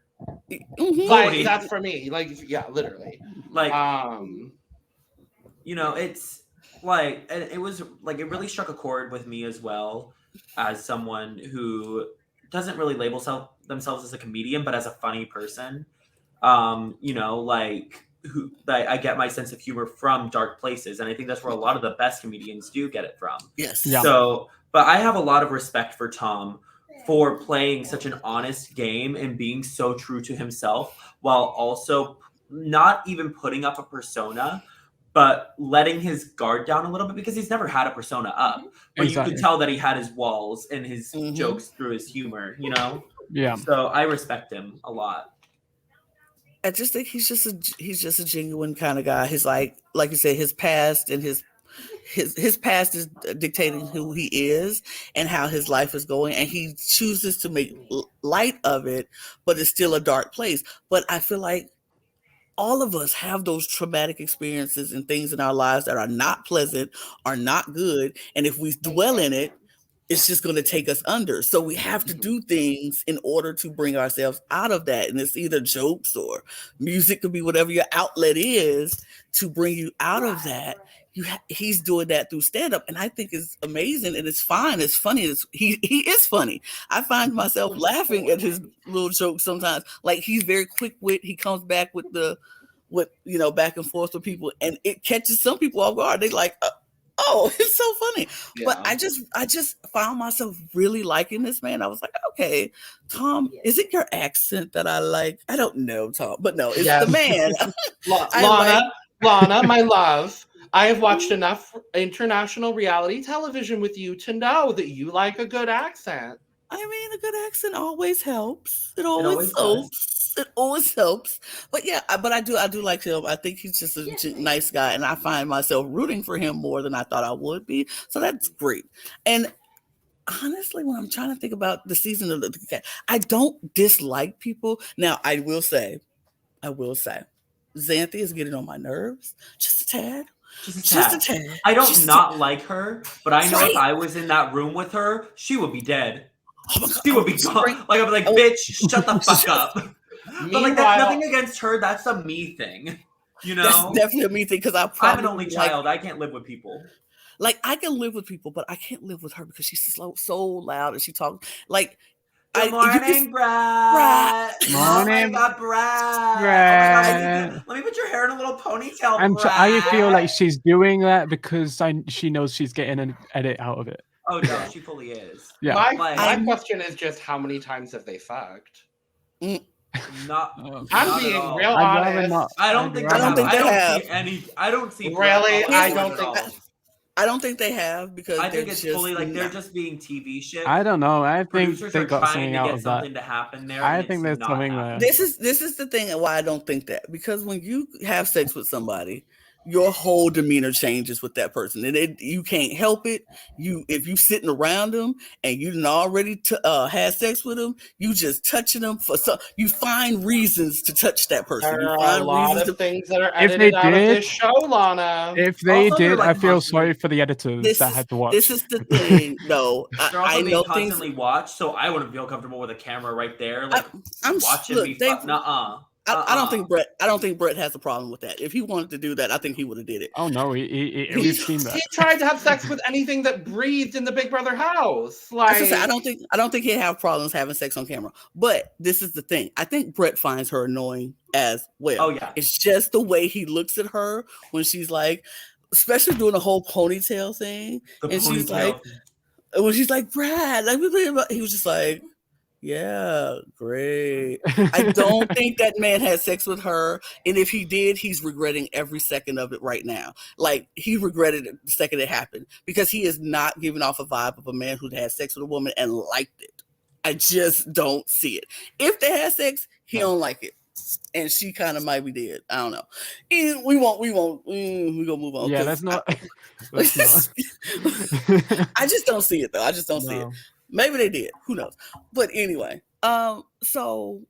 Like, that's for me. Like, yeah, literally. Like, you know, it's like, it was like, it really struck a chord with me as well, as someone who doesn't really label themselves as a comedian, but as a funny person. You know, like, I get my sense of humor from dark places, and I think that's where a lot of the best comedians do get it from. Yes. Yeah. So, but I have a lot of respect for Tom for playing such an honest game and being so true to himself, while also not even putting up a persona, but letting his guard down a little bit, because he's never had a persona up. But you could tell that he had his walls and his jokes through his humor, you know? Yeah. So I respect him a lot. I just think he's just a genuine kind of guy. He's like you said, his past and his past is dictating who he is and how his life is going, and he chooses to make light of it, but it's still a dark place. But I feel like all of us have those traumatic experiences and things in our lives that are not pleasant, are not good, and if we dwell in it, it's just going to take us under. So we have to do things in order to bring ourselves out of that. And it's either jokes or music, could be whatever your outlet is to bring you out of that. He's doing that through stand-up. And I think it's amazing and it's fine. It's funny. He is funny. I find myself laughing at his little jokes sometimes. Like, he's very quick wit. He comes back with back and forth with people, and it catches some people off guard. They like, Oh, it's so funny. Yeah. But I just found myself really liking this man. I was like, okay, Tom, is it your accent that I like? I don't know, Tom, but no, it's the man. Lana, my love, I have watched enough international reality television with you to know that you like a good accent. I mean, a good accent always helps. It always helps. It always helps. But yeah, but I do like him. I think he's just a nice guy, and I find myself rooting for him more than I thought I would be. So that's great. And honestly, when I'm trying to think about the season of the cat, I don't dislike people. Now, I will say, Xanthi is getting on my nerves just a tad. Just a tad. I don't like her, but I know if I was in that room with her, she would be dead. Oh my God, she would be gone. Like, I'd be like, bitch, shut the fuck up. But like, that's nothing against her. That's a me thing. You know? That's definitely a me thing because I'm an only child. I can't live with people. Like, I can live with people, but I can't live with her because she's so loud and she talks like. Good morning, Brad. Morning, oh my God, Brad. Brad. Oh my God, let me put your hair in a little ponytail, I feel like she's doing that because she knows she's getting an edit out of it. Oh no, she fully is. Yeah. My question is just how many times have they fucked? I'm being real honest. I don't think they have. I don't see. Really, I don't think. I don't think they have because I think it's fully like they're just being TV shit. I don't know. I think they got something out of that. To happen there. I think there's something there. This is the thing and why I don't think that, because when you have sex with somebody, your whole demeanor changes with that person, and you can't help it. If you sitting around them and you didn't already had sex with them, you just touching them you find reasons to touch that person. There are a lot of things that are edited out of this show, Lana. If they did, I feel sorry for the editors that had to watch. This is the thing, though. I know constantly watch, so I wouldn't feel comfortable with a camera right there, like I'm watching me. I don't think Brett has a problem with that. If he wanted to do that, I think he would have did it. Oh no, we've seen that. He tried to have sex with anything that breathed in the Big Brother house. Like, I don't think he'd have problems having sex on camera. But this is the thing. I think Brett finds her annoying as well. Oh yeah, it's just the way he looks at her when she's like, especially doing the whole ponytail thing, she's like, when she's like, Brad, like he was just like. Yeah, great. I don't think that man had sex with her. And if he did, he's regretting every second of it right now. Like, he regretted it the second it happened because he is not giving off a vibe of a man who had sex with a woman and liked it. I just don't see it. If they had sex, he don't like it. And she kind of might be dead. I don't know. And we gonna move on. Yeah, that's not. I just don't see it though. I just don't see it. Maybe they did. Who knows? But anyway, so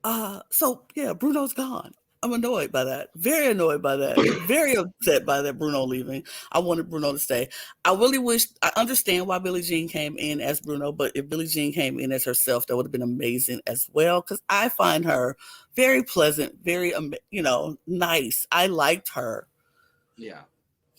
yeah, Bruno's gone. I'm annoyed by that. Very annoyed by that. Very upset by that Bruno leaving. I wanted Bruno to stay. I understand why Billie Jean came in as Bruno, but if Billie Jean came in as herself, that would have been amazing as well. Because I find her very pleasant, very nice. I liked her. Yeah.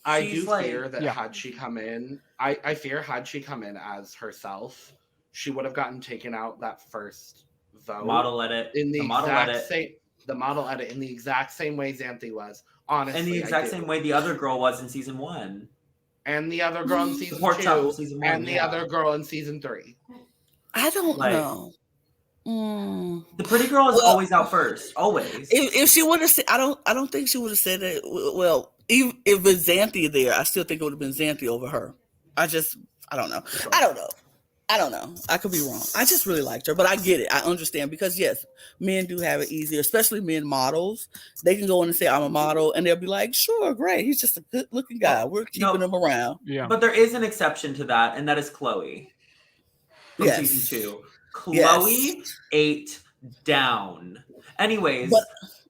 I do fear that had she come in, I fear had she come in as herself, she would have gotten taken out that first vote. Model edit. The model edit in the exact same way Xanthi was. Honestly. And the exact same way the other girl was in season 1. And the other girl in season 2. Season 1, and the other girl in season 3. I don't know. The pretty girl is always out first. Always. If she would have said, I don't think she would have said that. Well, if it was Xanthi there, I still think it would have been Xanthi over her. I don't know. I don't know. I could be wrong. I just really liked her, but I get it. I understand because yes, men do have it easier, especially men models. They can go in and say, I'm a model, and they'll be like, sure, great. He's just a good looking guy. We're keeping him around. Yeah. But there is an exception to that, and that is Chloe from season 2. Chloe ate down. Anyways. But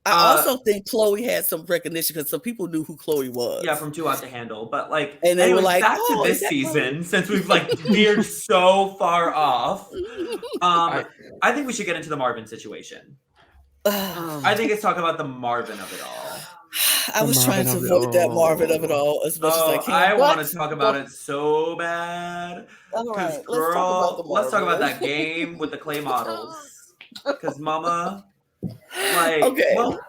I also think Chloe had some recognition because some people knew who Chloe was. Yeah, from Too Hot to Handle. But and they were like, back to this season, since we've veered so far off. I think we should get into the Marvin situation. I think it's talk about the Marvin of it all. I was trying to avoid that Marvin of it all as much as I can. I want to talk about it so bad. All right, let's talk about that game with the clay models. Because Mama... well,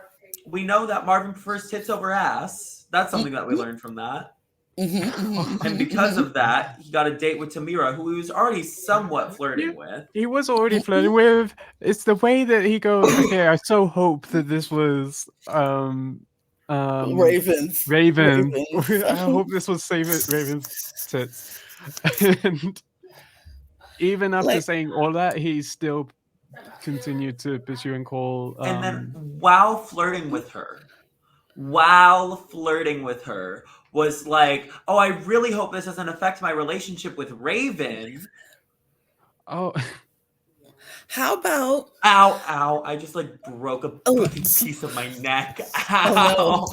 we know that Marvin prefers tits over ass. That's something that we learned from that. And because of that, he got a date with Tamira, who he was already somewhat flirting with. He was already flirting with. It's the way that he goes, okay, I so hope that this was Ravens. I hope this was Ravens tits. And even after saying all that, he still continued to pursue and call. And then while flirting with her, was like, oh, I really hope this doesn't affect my relationship with Raven. Oh. How about... Ow. I just like broke a fucking piece of my neck. Ow.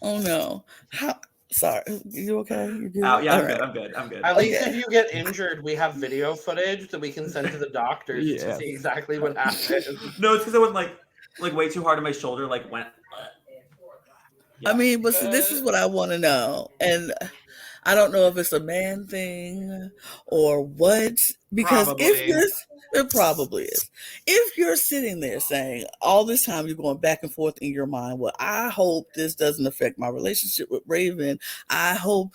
Oh no. Sorry. You okay? You good? Ow, yeah, I'm good. At least if you get injured, we have video footage that we can send to the doctors to see exactly what happened. No, it's because I went like way too hard on my shoulder, like went. Yeah. I mean, but this is what I want to know. And I don't know if it's a man thing or what, because it probably is. If you're sitting there saying all this time you're going back and forth in your mind, well, I hope this doesn't affect my relationship with Raven. I hope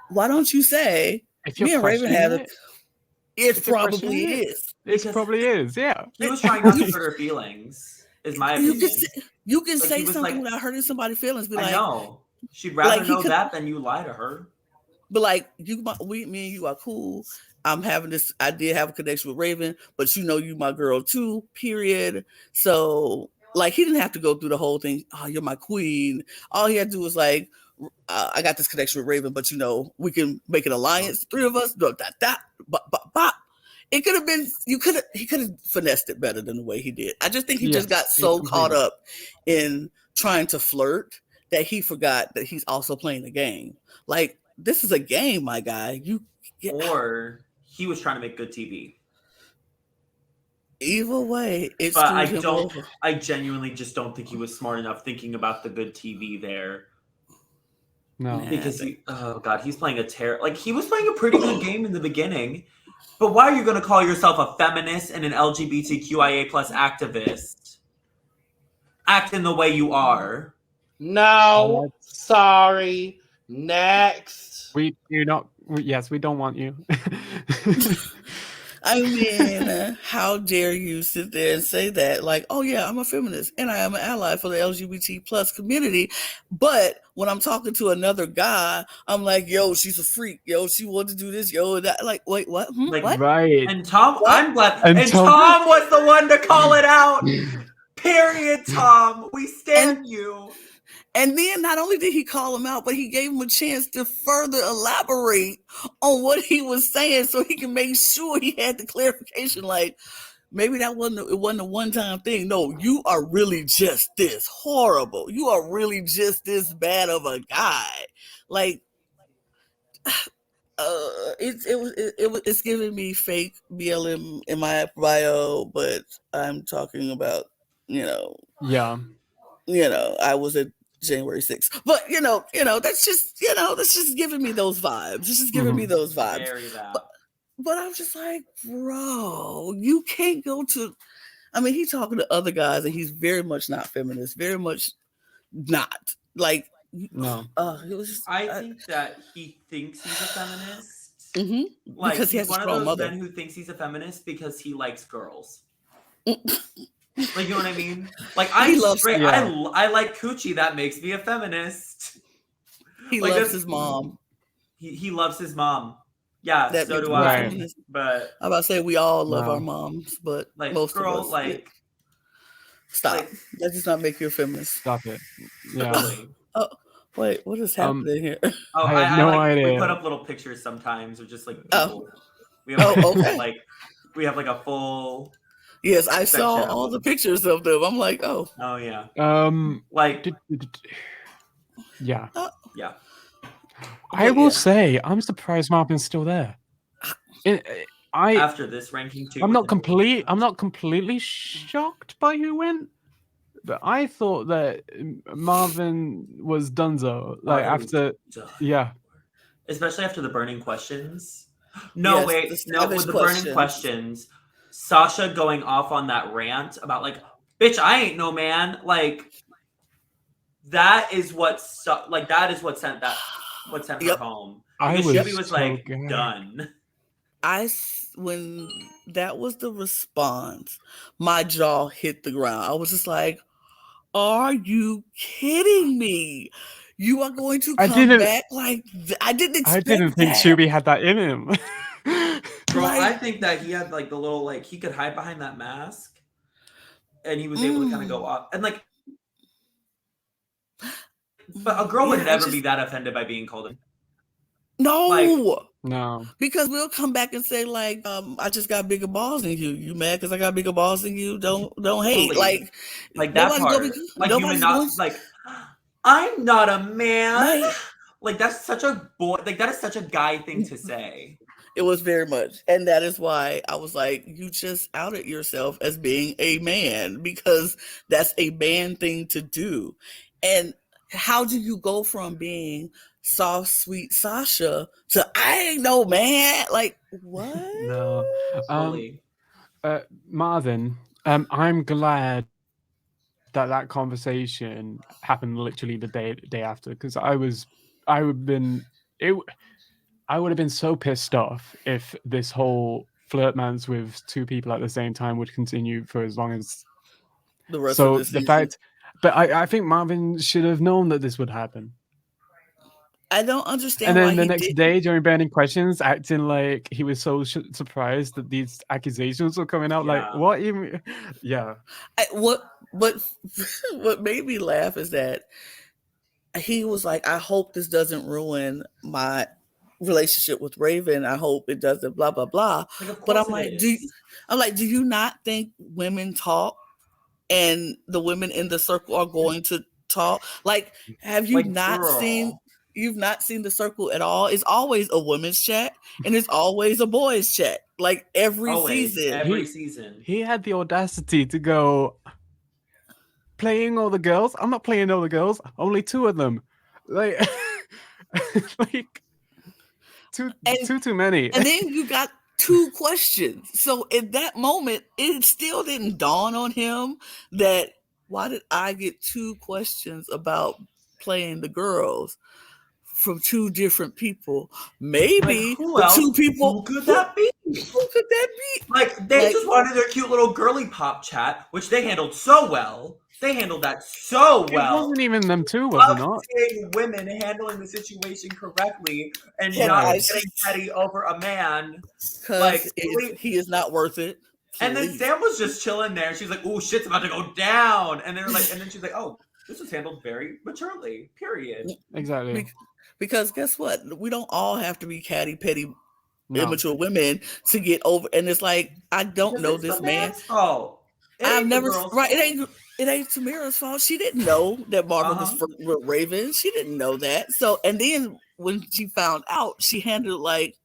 why don't you say me and Raven have it? It probably is. It probably is, yeah. He was trying not to hurt her feelings, is my opinion. You can say something without hurting somebody's feelings. I know. She'd rather know that than you lie to her. But me and you are cool. I'm having this. I did have a connection with Raven, but you my girl too. Period. So he didn't have to go through the whole thing. Oh, you're my queen. All he had to do was I got this connection with Raven, but we can make an alliance. 3 of us. It could have been. He could have finessed it better than the way he did. I just think he just got so caught up in trying to flirt that he forgot that he's also playing a game. This is a game, my guy. Or he was trying to make good TV. Either way, it's. But I genuinely just don't think he was smart enough thinking about the good TV there. No, because he's playing he was playing a pretty good game in the beginning. But why are you going to call yourself a feminist and an LGBTQIA+ activist? Acting the way you are. No, sorry. Next. We don't want you. I mean, how dare you sit there and say that? Oh yeah, I'm a feminist and I am an ally for the LGBT+ community. But when I'm talking to another guy, I'm like, yo, she's a freak. Yo, she wanted to do this. Yo, that. Wait, what? What? Right. And Tom, I'm glad. And Tom was the one to call it out. Period, Tom. We stand you. And then not only did he call him out, but he gave him a chance to further elaborate on what he was saying so he can make sure he had the clarification. Maybe it wasn't a one-time thing. No, you are really just this horrible. You are really just this bad of a guy. It's giving me fake BLM in my bio, but I'm talking about, Yeah. I was at January 6th. But that's just giving me those vibes. It's just giving me those vibes. But I'm just like, bro, you can't go to he's talking to other guys and he's very much not feminist, very much not. No. It was just, I think that he thinks he's a feminist. Mm-hmm. Because he has one a of strong those mother. men who thinks he's a feminist because he likes girls. You know what I mean? I like coochie. That makes me a feminist. He loves his mom. He loves his mom. Yeah, that so do I. But I'm about to say we all love our moms, but most girls, of us stop. That does not make you a feminist. Stop it. Yeah. Oh, wait, what is happening here? Oh, I have no idea. We put up little pictures sometimes, or just people. We have okay. We have a full. Yes, I saw all the pictures of them. I'm like, oh. Oh yeah. Yeah. Yeah. I will say, I'm surprised Marvin's still there. After this ranking too, I'm not completely shocked by who went, but I thought that Marvin was donezo. Yeah. Especially after the burning questions. No, with the burning questions, Sasha going off on that rant about bitch, I ain't no man. That is what sent that. what sent her home. I Because was she was so like, good. done. When that was the response, my jaw hit the ground. I was just like, are you kidding me? You are going to come back like I didn't expect that. I didn't think Shuby had that in him. Bro, I think that he had like the little, like, he could hide behind that mask and he was able to kind of go up. And like, but a girl would never be that offended by being called. No. No. Because we'll come back and say, like, I just got bigger balls than you. You mad because I got bigger balls than you? Don't hate. Like that part. Like human not like I'm not a man. Right. Like that's such a boy. Like that is such a guy thing to say. It was very much. And that is why I was like, you just outed yourself as being a man because that's a man thing to do. And how do you go from being soft, sweet Sasha to I ain't no man? Like, what? No. Marvin, I'm glad that conversation happened literally the day after, because I would have been so pissed off if this whole flirtmans with two people at the same time would continue for as long as the rest of the season. But I think Marvin should have known that this would happen. I don't understand. And then the next day during Burning Questions, acting like he was so surprised that these accusations were coming out. Yeah. Like, what even? Yeah. What made me laugh is that he was like, I hope this doesn't ruin my relationship with Raven. I hope it doesn't, blah, blah, blah. But I'm like, do you not think women talk and the women in the circle are going to talk? Like, have you seen... You've not seen the circle at all. It's always a women's chat and it's always a boys' chat. Like every season. He had the audacity to go, playing all the girls. I'm not playing all the girls. Only two of them. Like, like too many. And then you got 2 questions. So in that moment, it still didn't dawn on him that why did I get 2 questions about playing the girls from 2 different people? Maybe like, 2 people. Who could that be? Like they just wanted their cute little girly pop chat, which they handled so well. They handled that so well. It wasn't even them 2, was it not? Women handling the situation correctly and not getting petty over a man. Like he is not worth it. Please. And then Sam was just chilling there. She's like, "Oh, shit's about to go down," and they're like, and then she's like, "Oh, this was handled very maturely." Period. Exactly. Because guess what? We don't all have to be catty, petty, immature women to get over. And it's like, I don't know this man. Oh, I've never. Right? It ain't Tamira's fault. She didn't know that Marvin was with Raven. She didn't know that. So, and then when she found out, she handled it like,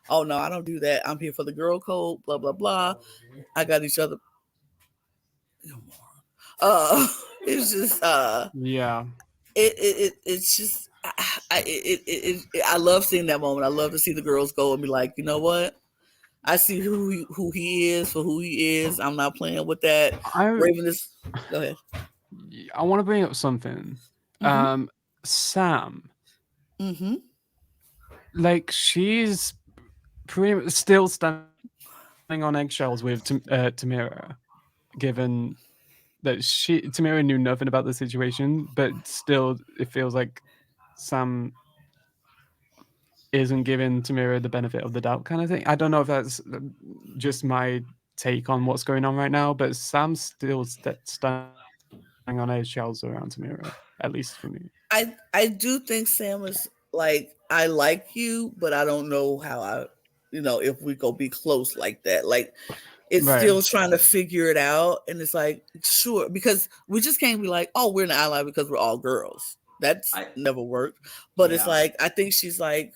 "Oh no, I don't do that. I'm here for the girl code. Blah blah blah. I got each other." It's just yeah. It's just. I love seeing that moment. I love to see the girls go and be like, you know what? I see who he is for who he is. I'm not playing with that. Raven is. Go ahead. I want to bring up something. Mm-hmm. Sam. Mm-hmm. Like she's pretty much still standing on eggshells with Tamira, given that Tamira knew nothing about the situation, but still it feels like Sam isn't giving Tamira the benefit of the doubt kind of thing. I don't know if that's just my take on what's going on right now, but Sam's still standing on eggshells around Tamira, at least for me. I do think Sam is like, I like you, but I don't know how if we go be close like that. Like, it's still trying to figure it out. And it's like, sure, because we just can't be like, oh, we're an ally because we're all girls. That's never worked. But it's like, I think she's like,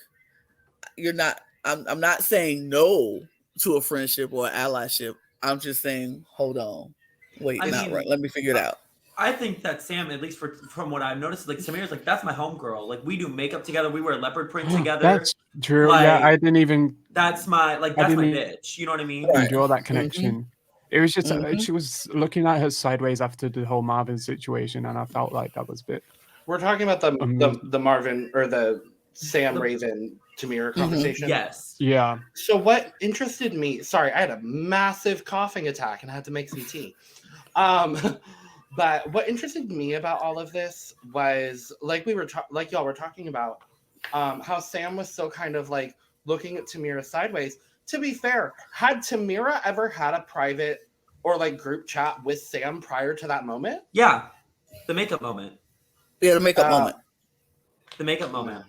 you're not, I'm not saying no to a friendship or an allyship. I'm just saying, hold on. Wait, right. Let me figure it out. I think that Sam, at least from what I've noticed, like Samira's like, that's my homegirl. Like we do makeup together. We wear leopard print together. That's true. Like, yeah, I didn't even. That's my bitch. You know what I mean? Right. Draw that connection. Mm-hmm. It was just she was looking at her sideways after the whole Marvin situation, and I felt like that was a bit. We're talking about the Marvin or the Sam, Raven, Tamira conversation? Yes. Yeah. So what interested me, sorry, I had a massive coughing attack and I had to make some tea. But what interested me about all of this was like like y'all were talking about how Sam was so kind of like looking at Tamira sideways. To be fair, had Tamira ever had a private or like group chat with Sam prior to that moment? Yeah. The makeup moment. Yeah, the makeup moment. The makeup moment.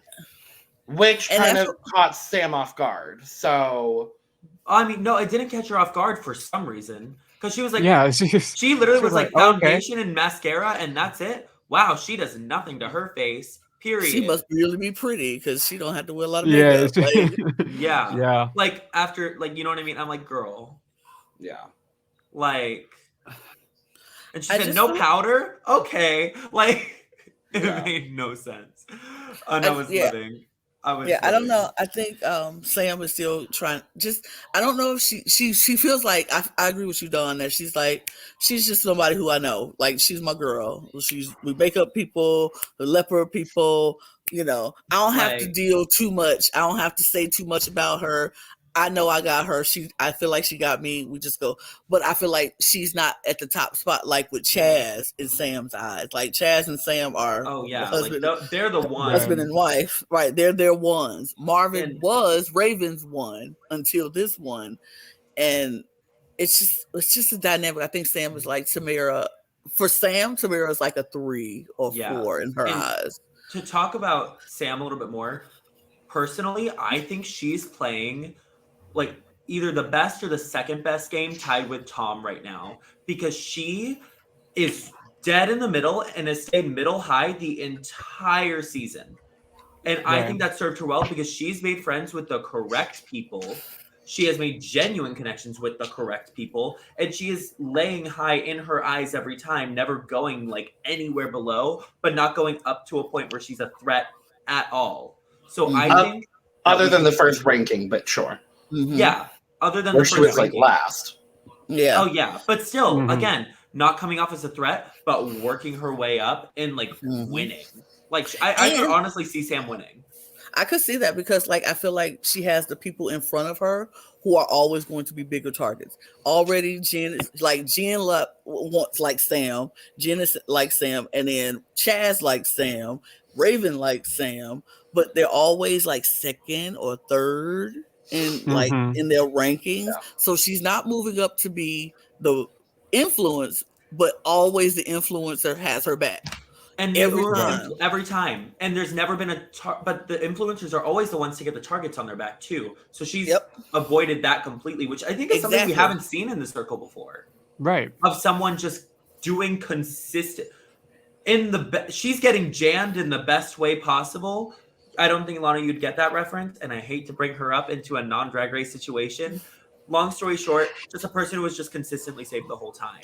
Which kind of caught Sam off guard. So I mean, no, it didn't catch her off guard for some reason. Because she was like, she literally was like foundation and mascara, and that's it. Wow, she does nothing to her face. Period. She must really be pretty because she don't have to wear a lot of makeup. Yeah. Like after, like, you know what I mean? I'm like, girl. Yeah. Like, and she said no powder. Okay, like it made no sense. And I was living. I don't know. I think Sam is still trying. I don't know if she feels like I agree with you, Dawn, that she's just somebody who I know. Like she's my girl. We makeup people, the leopard people. You know, I don't have to deal too much. I don't have to say too much about her. I know I got her. I feel like she got me. We just go. But I feel like she's not at the top spot like with Chaz in Sam's eyes. Like Chaz and Sam are they're the one. Husband and wife. Right. They're their ones. Marvin was Raven's one until this one. And it's just a dynamic. I think Sam is like Tamira. For Sam, Tamira is like a 3 or 4 in her eyes. To talk about Sam a little bit more, personally, I think she's playing like either the best or the second best game tied with Tom right now, because she is dead in the middle and has stayed middle high the entire season. And I think that served her well because she's made friends with the correct people. She has made genuine connections with the correct people, and she is laying high in her eyes every time, never going like anywhere below, but not going up to a point where she's a threat at all. So I think other than the first ranking, but sure. Mm-hmm. Yeah. Other than where the first she was ranking. like last. Yeah. Oh yeah. But still, again, not coming off as a threat, but working her way up and like winning. Like I could honestly see Sam winning. I could see that because like I feel like she has the people in front of her who are always going to be bigger targets. Already Jen wants like Sam, Jen is like Sam, and then Chaz like Sam, Raven like Sam, but they're always like second or third in like in their rankings. Yeah. So she's not moving up to be the influence, but always the influencer has her back. And every time. And there's never been but the influencers are always the ones to get the targets on their back too. So she's avoided that completely, which I think is something we haven't seen in the circle before. Right. Of someone just doing consistent she's getting jammed in the best way possible. I don't think, Lana, you'd get that reference, and I hate to bring her up into a non-drag race situation. Long story short, just a person who was just consistently safe the whole time.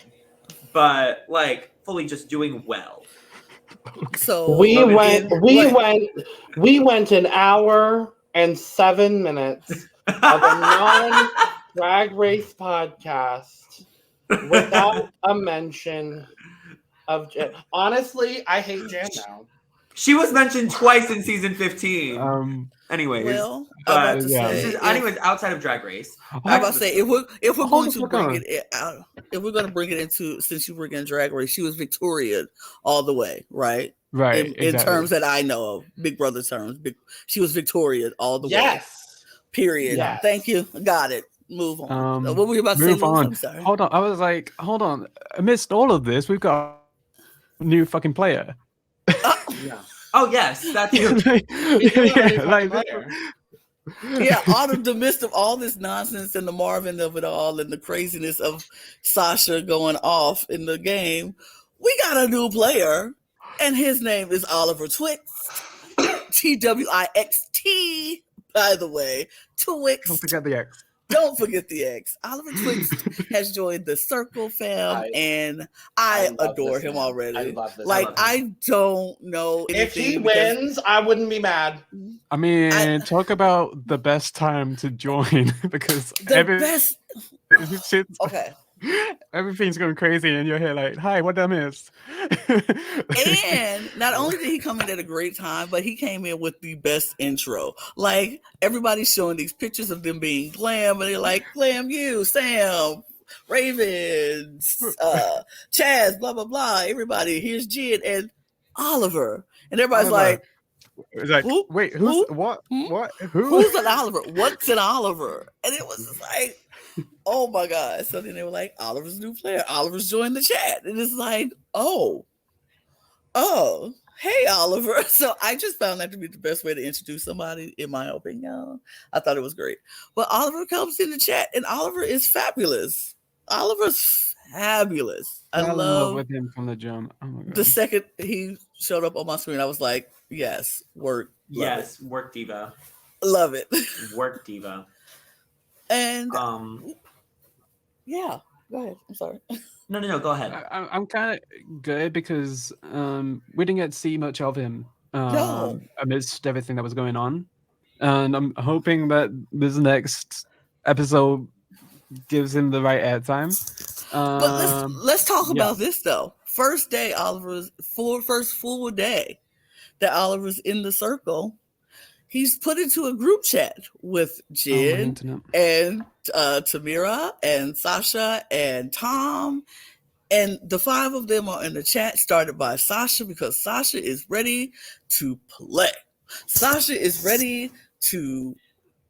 But like fully just doing well. So we went an hour and 7 minutes of a non-drag race podcast without a mention of Jan. Honestly, I hate Jan now. She was mentioned twice in season 15. Anyways, anyways, outside of Drag Race, I'm about to say if we're going to bring it out, if we're going to bring it into, since you were in Drag Race, she was Victoria all the way, right? Right. In terms that I know of, Big Brother terms, she was Victoria all the way. Yes. Period. Yes. Thank you. Got it. Move on. What were you about to say? I'm sorry. Hold on. I was like, hold on. Amidst all of this, we've got a new fucking player. Oh yes, that's you. Out of the midst of all this nonsense and the Marvin of it all and the craziness of Sasha going off in the game, we got a new player, and his name is Oliver Twixt. TWIXT, by the way. Twixt. Don't forget the X. Don't forget the X. Oliver Twixt has joined the Circle fam, and I adore him already. I love this. Like, I don't know if he wins, I wouldn't be mad. I mean, talk about the best time to join because the best. Okay. Everything's going crazy, and you're here like, "Hi, what did I miss?" And not only did he come in at a great time, but he came in with the best intro. Like, everybody's showing these pictures of them being glam, and they're like, "Glam you, Sam, Raven, Chaz, blah blah blah." Everybody, here's Jid and Oliver, and everybody's like. It's like, wait, who's what? What? Who? Who's an Oliver? What's an Oliver? And it was just like, oh my God. So then they were like, Oliver's a new player. Oliver's joined the chat. And it's like, oh, hey, Oliver. So I just found that to be the best way to introduce somebody, in my opinion. I thought it was great. But Oliver comes in the chat, and Oliver is fabulous. Oliver's fabulous. I love with him from the jump. Oh my God. The second he showed up on my screen, I was like, yes, work. Yes, work diva. Love it. Work diva. And yeah, go ahead. I'm sorry. No, go ahead. I'm kind of good because we didn't get to see much of him amidst everything that was going on, and I'm hoping that this next episode gives him the right airtime. But let's talk about this though. First day, Oliver's first full day that Oliver's in the circle. He's put into a group chat with Jid and Tamira and Sasha and Tom. And the 5 of them are in the chat, started by Sasha, because Sasha is ready to play. Sasha is ready to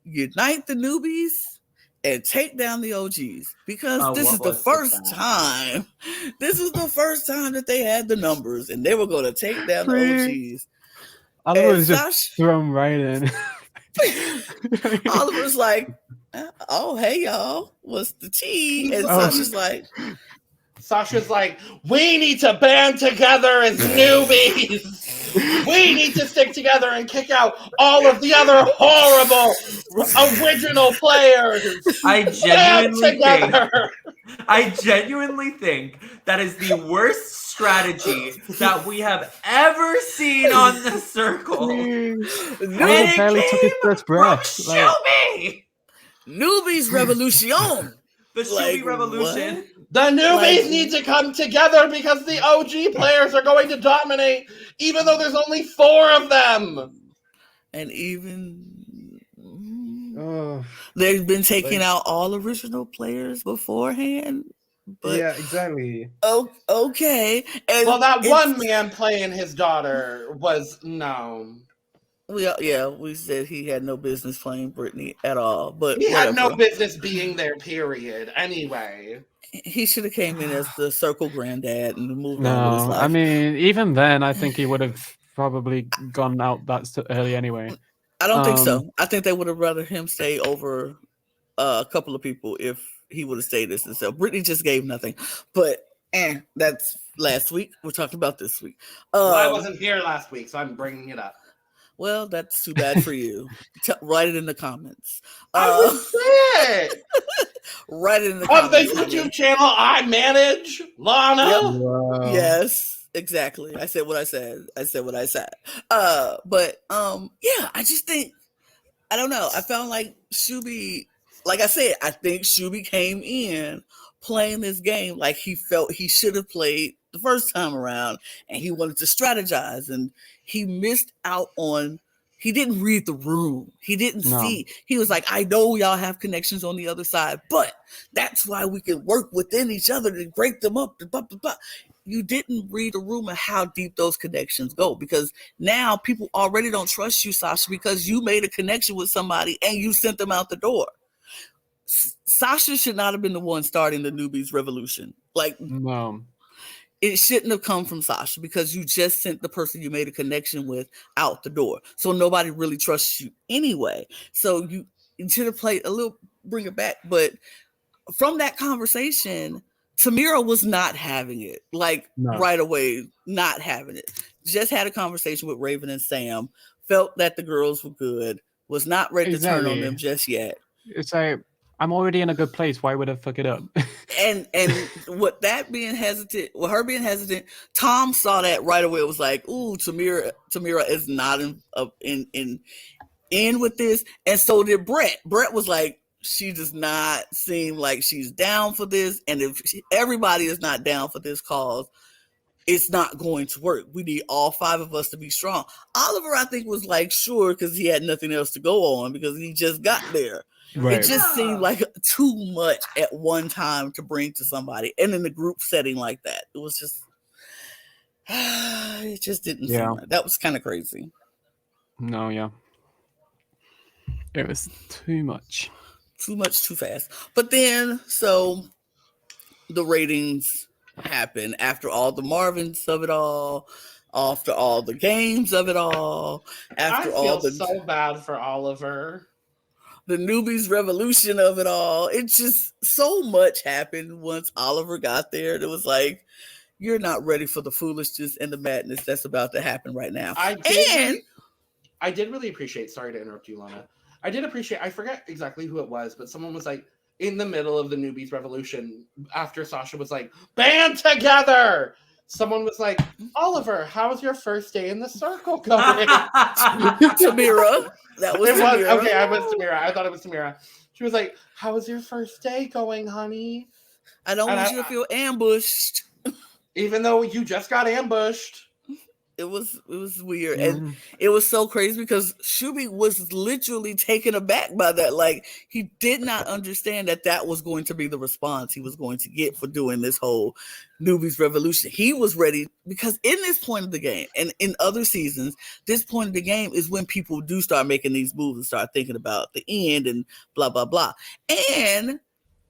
unite the newbies and take down the OGs, because this is the first time. This is the first time that they had the numbers, and they were going to take down the OGs. Oliver was just thrown right in. Oliver's like, "Oh, hey y'all, what's the tea?" And Sasha's like, "We need to band together as newbies. We need to stick together and kick out all of the other horrible original players. I genuinely think that is the worst strategy that we have ever seen on the circle. Oliver barely took his first breath. Newbies revolution. The Shuby revolution. What? The newbies need to come together because the OG players are going to dominate, even though there's only 4 of them. And they've been taking out all original players beforehand. But, yeah, exactly. Oh, okay. And that one man playing his daughter was known. We said he had no business playing Brittany at all. But he had no business being there, period. Anyway. He should have came in as the circle granddad and moved on with his life. I mean, even then, I think he would have probably gone out that early anyway. I don't think so. I think they would have rather him stay over a couple of people if he would have stayed this himself. Brittany just gave nothing. But that's last week. We're talking about this week. I wasn't here last week, so I'm bringing it up. Well, that's too bad for you. Write it in the comments. I was sick. Write it in the comments. On the YouTube channel I manage, Lana. Yep. Wow. Yes, exactly. I said what I said. But I just think, I don't know. I felt like Shuby, like I said, I think Shuby came in playing this game like he felt he should have played the first time around, and he wanted to strategize, and he missed out on, he didn't read the room. He didn't see. He was like, I know y'all have connections on the other side, but that's why we can work within each other to break them up. Blah, blah, blah. You didn't read the room and how deep those connections go, because now people already don't trust you, Sasha, because you made a connection with somebody and you sent them out the door. Sasha should not have been the one starting the newbies revolution. No. It shouldn't have come from Sasha, because you just sent the person you made a connection with out the door. So nobody really trusts you anyway. So you should have played a little, bring it back. But from that conversation, Tamira was not having it. Right away, not having it. Just had a conversation with Raven and Sam, felt that the girls were good, was not ready to turn on them just yet. It's like, I'm already in a good place. Why would I fuck it up? and with that being hesitant, with her being hesitant, Tom saw that right away. It was like, ooh, Tamira is not in with this, and so did Brett. Brett was like, she does not seem like she's down for this. And if everybody is not down for this cause, it's not going to work. We need all 5 of us to be strong. Oliver, I think, was like, sure, because he had nothing else to go on because he just got there. Right. It just seemed like too much at one time to bring to somebody. And in a group setting like that, it was just, it just didn't seem right. That was kind of crazy. No, yeah. It was too much. Too much, too fast. But then, so the ratings happen after all the Marvins of it all, after all the games of it all, after all the so bad for Oliver. The newbies revolution of it all. It just so much happened once Oliver got there. It was like, you're not ready for the foolishness and the madness that's about to happen right now. I did really appreciate, sorry to interrupt you, Lana. I forget exactly who it was, but someone was like, in the middle of the newbies revolution, after Sasha was like, band together! Someone was like, Oliver, how's your first day in the circle going? Tamira. That was Tamira. Okay, I was Tamira. I thought it was Tamira. She was like, how was your first day going, honey? I don't want you to feel ambushed. Even though you just got ambushed. It was weird. And it was so crazy because Shubi was literally taken aback by that. Like, he did not understand that was going to be the response he was going to get for doing this whole newbies revolution. He was ready because in this point of the game and in other seasons, this point of the game is when people do start making these moves and start thinking about the end and blah, blah, blah. And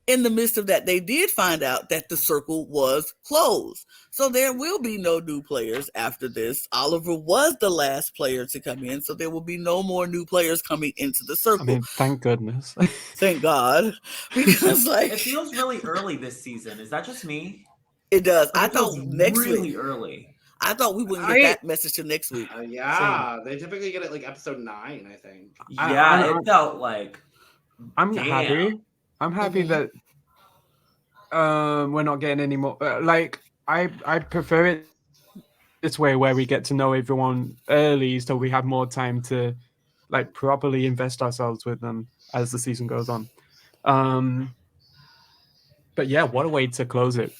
in the midst of that, they did find out that the circle was closed. So there will be no new players after this. Oliver was the last player to come in, so there will be no more new players coming into the circle. I mean, thank goodness. Thank God. Because it feels really early this season. Is that just me? It does. I thought next week. Really early. I thought we wouldn't get that message till next week. They typically get it like episode 9, I think. Yeah, it felt like. I'm happy. I'm happy that we're not getting any more. I prefer it this way, where we get to know everyone early, so we have more time to properly invest ourselves with them as the season goes on. But yeah, what a way to close it!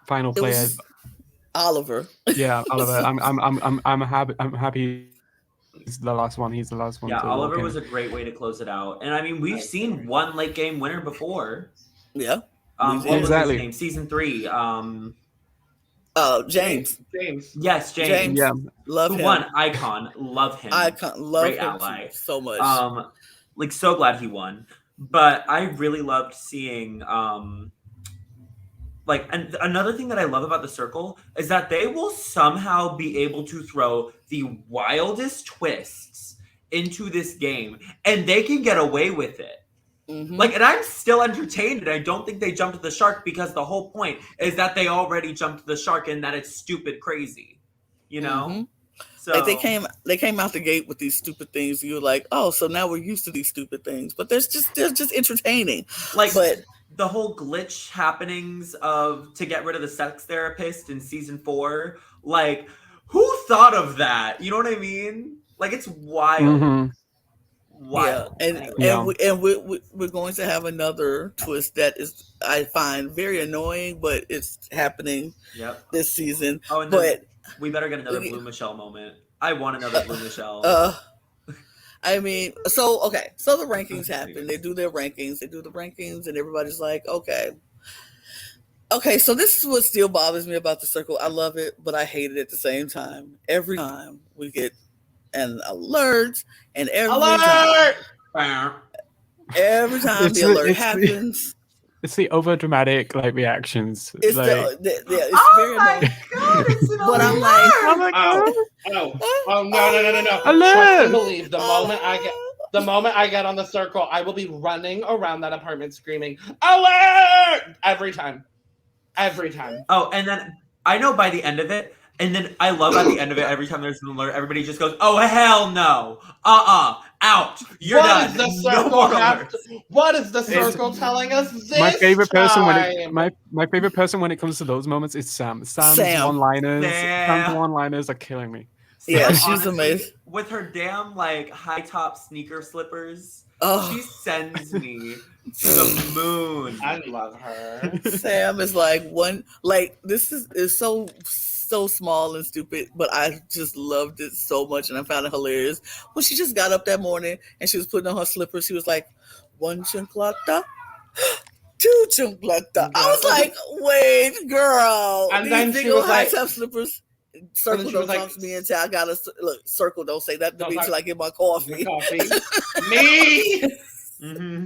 Final player, Oliver. Yeah, Oliver. I'm happy. He's the last one. Yeah, Oliver was a great way to close it out. And I mean, we've seen one late game winner before. Yeah. What was his name? Season 3. James. Yes, James. Yeah. Love him. Won Icon. Love him. Love great him ally. So much. So glad he won. But I really loved seeing and another thing that I love about the circle is that they will somehow be able to throw the wildest twists into this game, and they can get away with it. Mm-hmm. And I'm still entertained, and I don't think they jumped the shark because the whole point is that they already jumped the shark and that it's stupid crazy, you know? Mm-hmm. So they came out the gate with these stupid things. You're like, oh, so now we're used to these stupid things, but they're just entertaining. But the whole glitch happenings to get rid of the sex therapist in season 4, who thought of that? You know what I mean? It's wild. Mm-hmm. Wild. Yeah, and we're going to have another twist that is, I find, very annoying, but it's happening this season. Oh, and but we better get another Blue Michelle moment. I want another Blue Michelle. I mean, so the rankings happen. They do their rankings. And everybody's like, okay, so this is what still bothers me about the circle. I love it, but I hate it at the same time. Every time we get an alert, and every time the alert happens. It's the over dramatic reactions. It's it's very annoying. God, it's an but I'm like, oh my god! Oh no! Alert! Believe the moment I get on the circle, I will be running around that apartment screaming alert every time. Oh, and then I know by the end of it. And then I love at the end of it, every time there's an alert, everybody just goes, oh, hell no. Out. You're done. What is the circle telling us this My favorite person time? My favorite person when it comes to those moments is Sam. Sam's one-liners are killing me. Yeah, she's amazing. With her damn high top sneaker slippers. She sends me to the moon. I love her. Sam is like this is so small and stupid, but I just loved it so much and I found it hilarious. When she just got up that morning and she was putting on her slippers, she was like, 1 chancleta, 2 chancleta. I was like, wait, girl. And these then she was like, high-top slippers. Circle don't talk to me until I gotta look. Circle don't say that to me until I get my coffee. Me. Mm-hmm.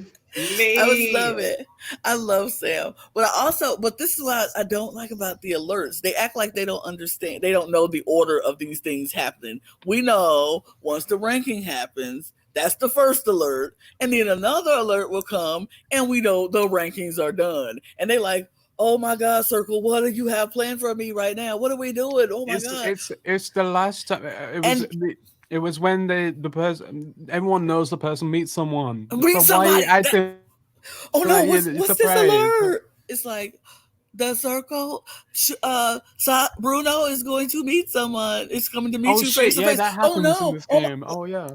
Me. I love it. I love Sam, but this is what I don't like about the alerts. They act like they don't understand. They don't know the order of these things happening. We know once the ranking happens, that's the first alert, and then another alert will come, and we know the rankings are done. And they like, oh my God, Circle, what do you have planned for me right now? What are we doing? Oh my God. It's the last time. It was when the person, everyone knows the person meets someone. What's this alert? It's like, the Circle, Bruno is going to meet someone. It's coming to meet you face to face. That happens in this game.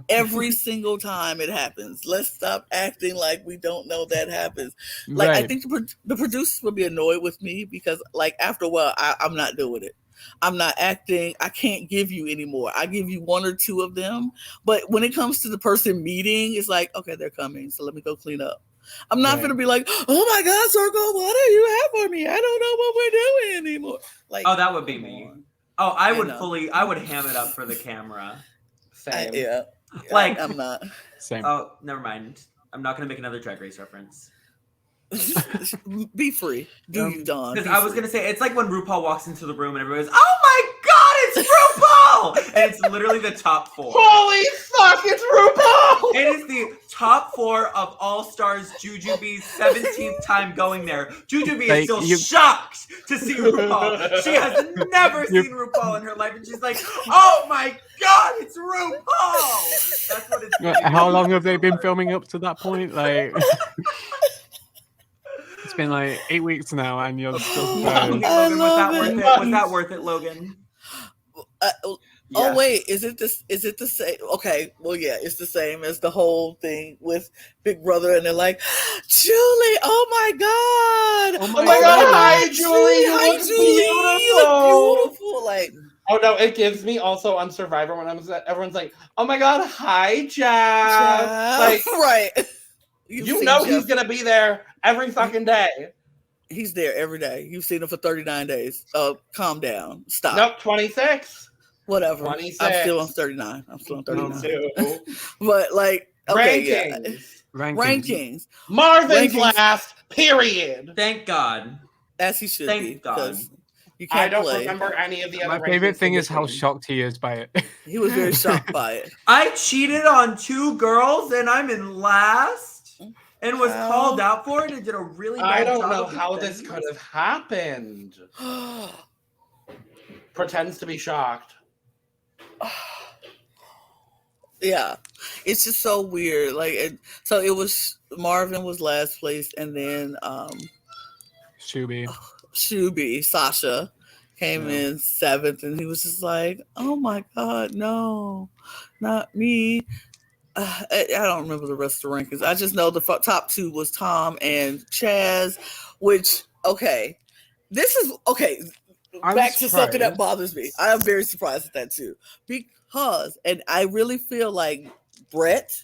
Every single time it happens. Let's stop acting like we don't know that happens. Like, right. I think the producers will be annoyed with me because, like, after a while, I'm not doing it. I'm not acting. I can't give you anymore. I give you 1 or 2 of them. But when it comes to the person meeting, it's like, okay, they're coming. So let me go clean up. I'm not going to be like, oh my God, Circle, what do you have for me? I don't know what we're doing anymore. Like, oh, that would be me. Oh, I would ham it up for the camera. Same. Like, I'm not. Same. Oh, never mind. I'm not going to make another Drag Race reference. Be free. You, Dawn. Because I was going to say, it's like when RuPaul walks into the room and everybody's, oh my God, it's RuPaul! And it's literally the top 4. Holy fuck, it's RuPaul! It is the top 4 of All Stars Jujubee's 17th time going there. Jujubee is still shocked to see RuPaul. She has never seen RuPaul in her life, and she's like, oh my God, it's RuPaul! That's what it's like. How long have they been filming up to that point? Like... It's been like 8 weeks now, and you're still. Logan, was that worth it, Logan? Oh wait, is it the same? Okay, well yeah, it's the same as the whole thing with Big Brother, and they're like, Julie, oh my God, oh my God, hi Julie, you look beautiful, like. Oh no, it gives me also on Survivor when everyone's like, oh my God, hi Jeff. Like, right. You know he's gonna be there every fucking day. He's there every day. You've seen him for 39 days. Calm down. Stop. Nope, 26. Whatever. 26. I'm still on 39. But like, okay, rankings. Marvin's last. Period. Thank God. As he should be. Thank God. You can't I don't remember any of the other. My favorite thing is how shocked he is by it. He was very shocked by it. I cheated on 2 girls and I'm in last. And was called out for it and did a really bad job. I don't know how this could have happened. Pretends to be shocked. Yeah. It's just so weird. Like, so it was Marvin was last place, and then Shuby, Sasha came in 7th, and he was just like, oh my God, no, not me. I don't remember the rest of the rankings. I just know the top 2 was Tom and Chaz, which, okay. This is, okay, back to something that bothers me. I am very surprised at that too. Because, and I really feel like Brett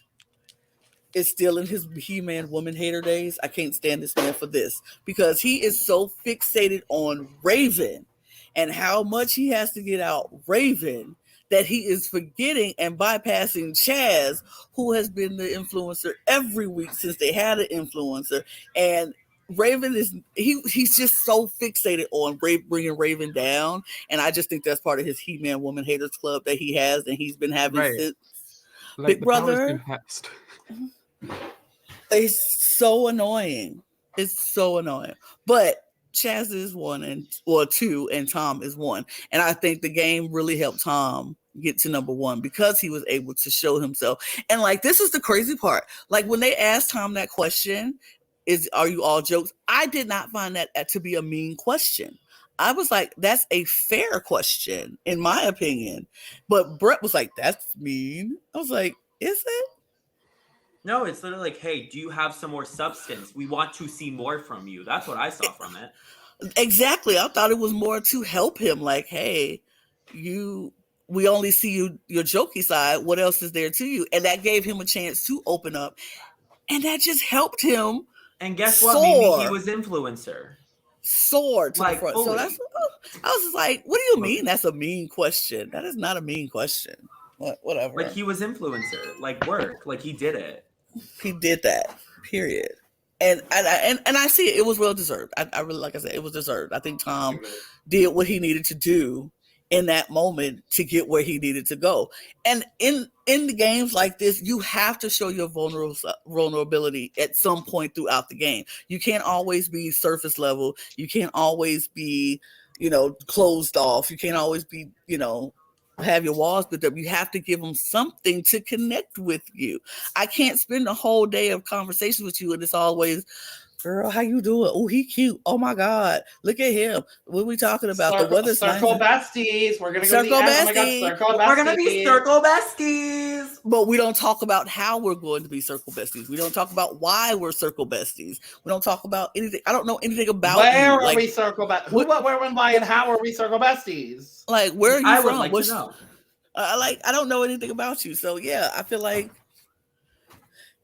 is still in his He-Man woman hater days. I can't stand this man for this. Because he is so fixated on Raven and how much he has to get out Raven that he is forgetting and bypassing Chaz, who has been the influencer every week since they had an influencer. And Raven is, he's just so fixated on bringing Raven down. And I just think that's part of his He-Man Woman Haters Club that he has and he's been having since Big Brother. It's so annoying. It's so annoying. But Chaz is 2 and Tom is 1. And I think the game really helped Tom get to number 1 because he was able to show himself. And like, this is the crazy part. Like when they asked Tom that question, are you all jokes? I did not find that to be a mean question. I was like, that's a fair question, in my opinion. But Brett was like, that's mean. I was like, is it? No, it's literally like, hey, do you have some more substance? We want to see more from you. That's what I saw from it. Exactly. I thought it was more to help him. Like, hey, we only see your jokey side. What else is there to you? And that gave him a chance to open up. And that just helped him. And guess what, Mimi? He was influencer. Soar to the front. Fully. So I was just like, what do you mean that's a mean question? That is not a mean question. Whatever. Like, he was influencer. Like, work. Like, he did it. He did that. Period. And I see it. It was well deserved. I really, like I said, it was deserved. I think Tom did what he needed to do in that moment to get where he needed to go. And in the games like this, you have to show your vulnerability at some point throughout the game. You can't always be surface level. You can't always be, closed off. You can't always be, have your walls built up. You have to give them something to connect with you. I can't spend a whole day of conversation with you and it's always, girl, how you doing? Oh, he cute. Oh my God, look at him. What are we talking about? The weather's circle nice. Besties. We're gonna go circle besties. Oh my God, circle besties. We're gonna be circle besties. But we don't talk about how we're going to be circle besties. We don't talk about why we're circle besties. We don't talk about anything. I don't know anything about where are we circle besties? Who, what, where, when, why, and how are we circle besties? Like, where are you from? I would like to know. I don't know anything about you. So yeah, I feel like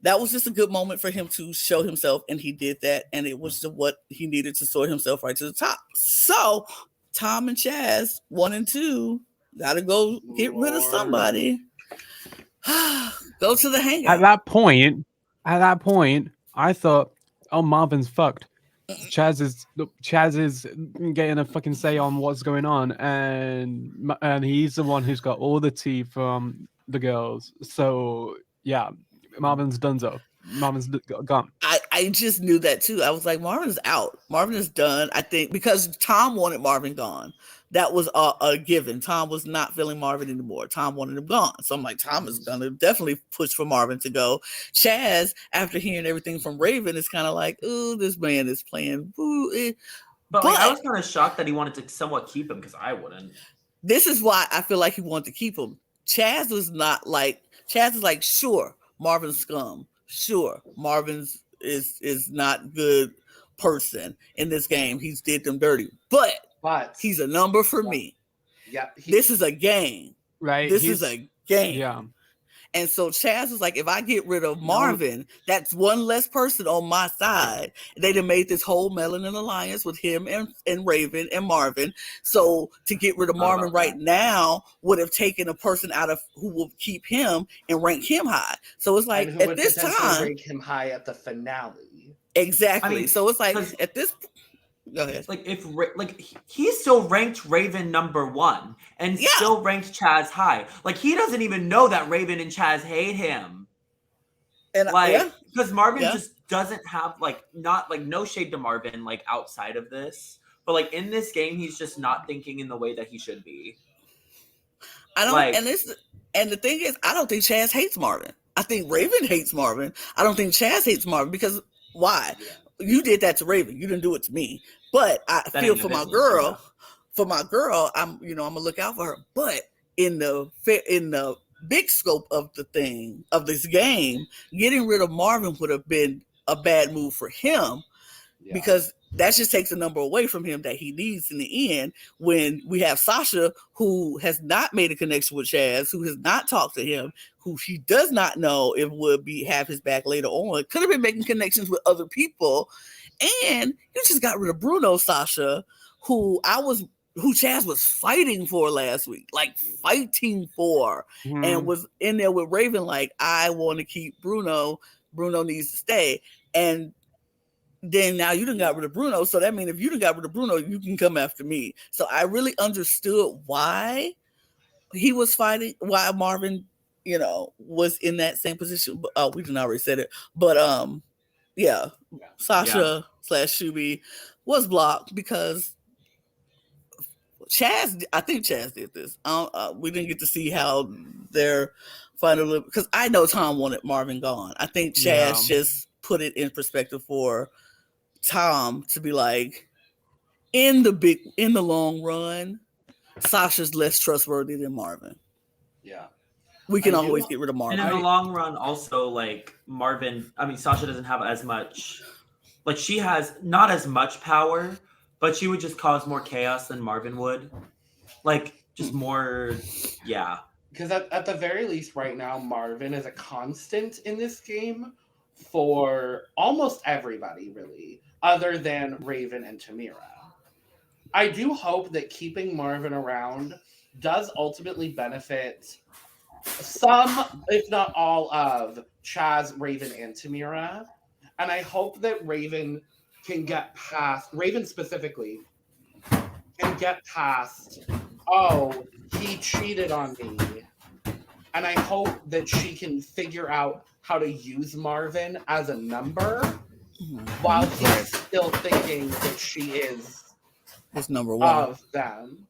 that was just a good moment for him to show himself, and he did that, and it was what he needed to sort himself right to the top. So Tom and Chaz, 1 and 2, gotta go get rid of somebody. Go to the hangout. At that point, I thought, oh, Marvin's fucked. Chaz is getting a fucking say on what's going on, and he's the one who's got all the tea from the girls. So yeah, Marvin's donezo. Marvin's gone. I just knew that too. I was like, Marvin's out. Marvin is done. I think because Tom wanted Marvin gone. That was a given. Tom was not feeling Marvin anymore. Tom wanted him gone. So I'm like, Tom is going to definitely push for Marvin to go. Chaz, after hearing everything from Raven, is kind of like, ooh, this man is playing. But I was kind of shocked that he wanted to somewhat keep him because I wouldn't. This is why I feel like he wanted to keep him. Chaz is like, sure, Marvin's scum. Sure, Marvin's is not good person in this game. He's did them dirty. But he's a number for me. Yeah. This is a game. Right. This is a game. Yeah. And so Chaz was like, if I get rid of Marvin, that's one less person on my side. They'd have made this whole Melanin alliance with him and Raven and Marvin. So to get rid of Marvin right now would have taken a person out of who will keep him and rank him high. So it's like at this time, rank him high at the finale. Exactly. I mean, so it's like at this. Go ahead. Like he still ranked Raven number 1 and still ranked Chaz high. Like he doesn't even know that Raven and Chaz hate him. And because Marvin just doesn't have no shade to Marvin outside of this, but in this game he's just not thinking in the way that he should be. I don't. And the thing is, I don't think Chaz hates Marvin. I think Raven hates Marvin. I don't think Chaz hates Marvin because why? Yeah. You did that to Raven. You didn't do it to me. But I feel for my girl. For my girl, I'm gonna look out for her. But in the big scope of this game, getting rid of Marvin would have been a bad move for him because that just takes a number away from him that he needs in the end. When we have Sasha, who has not made a connection with Chaz, who has not talked to him, who he does not know if would have his back later on, could have been making connections with other people, and you just got rid of Bruno, Sasha, who Chaz was fighting for last week, and was in there with Raven, like, I want to keep Bruno. Bruno needs to stay, and then now you done got rid of Bruno. So that means if you done got rid of Bruno, you can come after me. So I really understood why he was fighting, why Marvin, was in that same position. But we didn't already said it. But Sasha / Shuby was blocked because I think Chaz did this. We didn't get to see how their final, because I know Tom wanted Marvin gone. I think Chaz just put it in perspective for Tom to be like, in the long run, Sasha's less trustworthy than Marvin. Yeah. We can always get rid of Marvin. And in the long run, also, like, Sasha doesn't have as much, like, she has not as much power, but she would just cause more chaos than Marvin would. Like, just more, yeah. Because at the very least right now, Marvin is a constant in this game for almost everybody, really, other than Raven and Tamira. I do hope that keeping Marvin around does ultimately benefit some, if not all, of Chaz, Raven, and Tamira. And I hope that Raven specifically, can get past, oh, he cheated on me. And I hope that she can figure out how to use Marvin as a number while he's still thinking that she is his number one of them.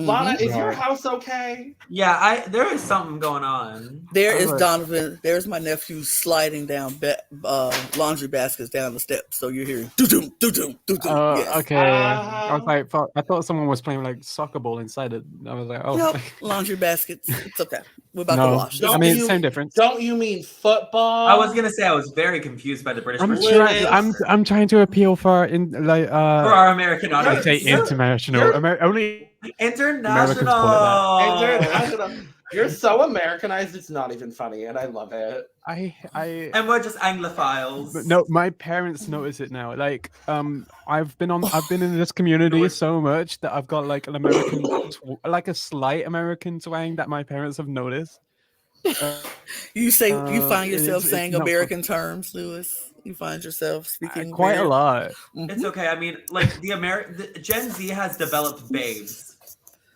Lana, is your house okay? Yeah, there is something going on. There is Donovan. There's my nephew sliding down laundry baskets down the steps. So you're hearing doo-doo, doo-doo, doo-doo. Yes. Okay. I was like, I thought someone was playing like soccer ball inside it. I was like, oh. Nope, laundry baskets. It's okay. We're about to wash. Same difference. Don't you mean football? I was gonna say I was very confused by the British. I'm trying to appeal for for our American audience. I say international. Only international. You're so Americanized, it's not even funny, and I love it. And we're just Anglophiles. But no, my parents notice it now. Like, I've been in this community so much that I've got like an American, like a slight American twang that my parents have noticed. You find yourself saying American terms, Lewis. You find yourself speaking quite a lot. It's okay. I mean, like the Gen Z has developed babes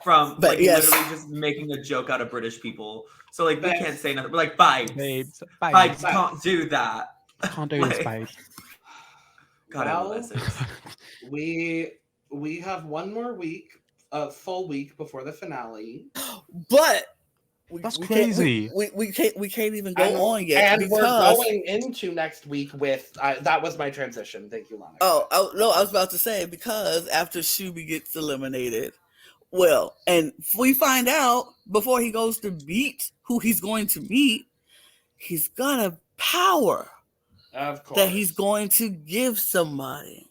from literally just making a joke out of British people. So like we can't say nothing. We're like babes. Babes can't do that. Can't do this, babes. God, we have one more week, a full week before the finale. But that's crazy. We can't even go on yet. And we're going into next week with that was my transition. Thank you, Lana. Oh no, I was about to say because after Shuby gets eliminated, well, and we find out before he goes to meet who he's going to meet, he's got a power of course that he's going to give somebody.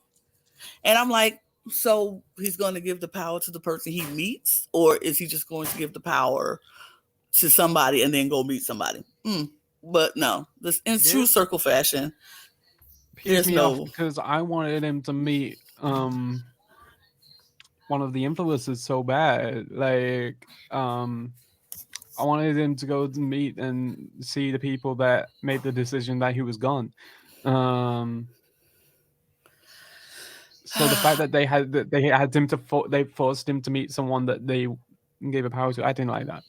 And I'm like, so he's going to give the power to the person he meets, or is he just going to give the power to somebody and then go meet somebody? But no, this in true circle fashion. There's no, because I wanted him to meet one of the influencers so bad. Like I wanted him to go to meet and see the people that made the decision that he was gone. So the fact that they forced him to meet someone that they gave a power to, I didn't like that.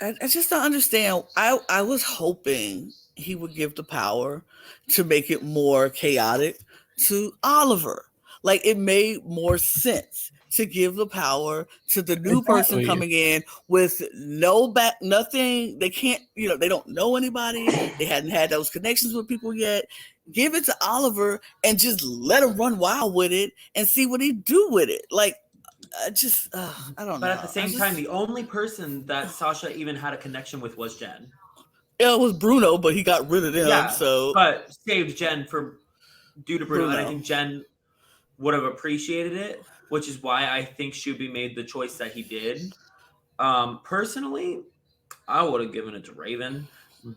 I just don't understand. I was hoping he would give the power to make it more chaotic to Oliver. Like it made more sense to give the power to the new person coming in with nothing. They can't, they don't know anybody. They hadn't had those connections with people yet. Give it to Oliver and just let him run wild with it and see what he do with it. Like, I don't know. But at the same time, the only person that Sasha even had a connection with was Jen. Yeah, it was Bruno, but he got rid of them. Yeah, so but saved Jen due to Bruno. And I think Jen would have appreciated it, which is why I think Shuby made the choice that he did. Personally, I would have given it to Raven,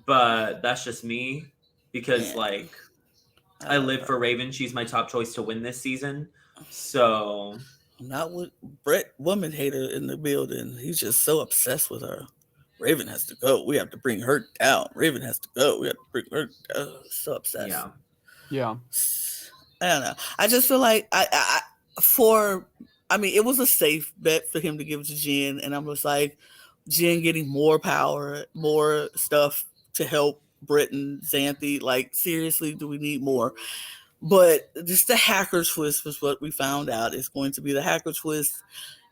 but that's just me because I live for Raven. She's my top choice to win this season. So not with Brett, woman hater in the building. He's just so obsessed with her. Raven has to go. We have to bring her down. Raven has to go. We have to bring her down. So obsessed. Yeah. I don't know. I just feel like it was a safe bet for him to give it to Jen, and I'm just like, Jen getting more power, more stuff to help Britain, Xanthi. Like, seriously, do we need more? But just the hacker twist was what we found out. It's going to be the hacker twist.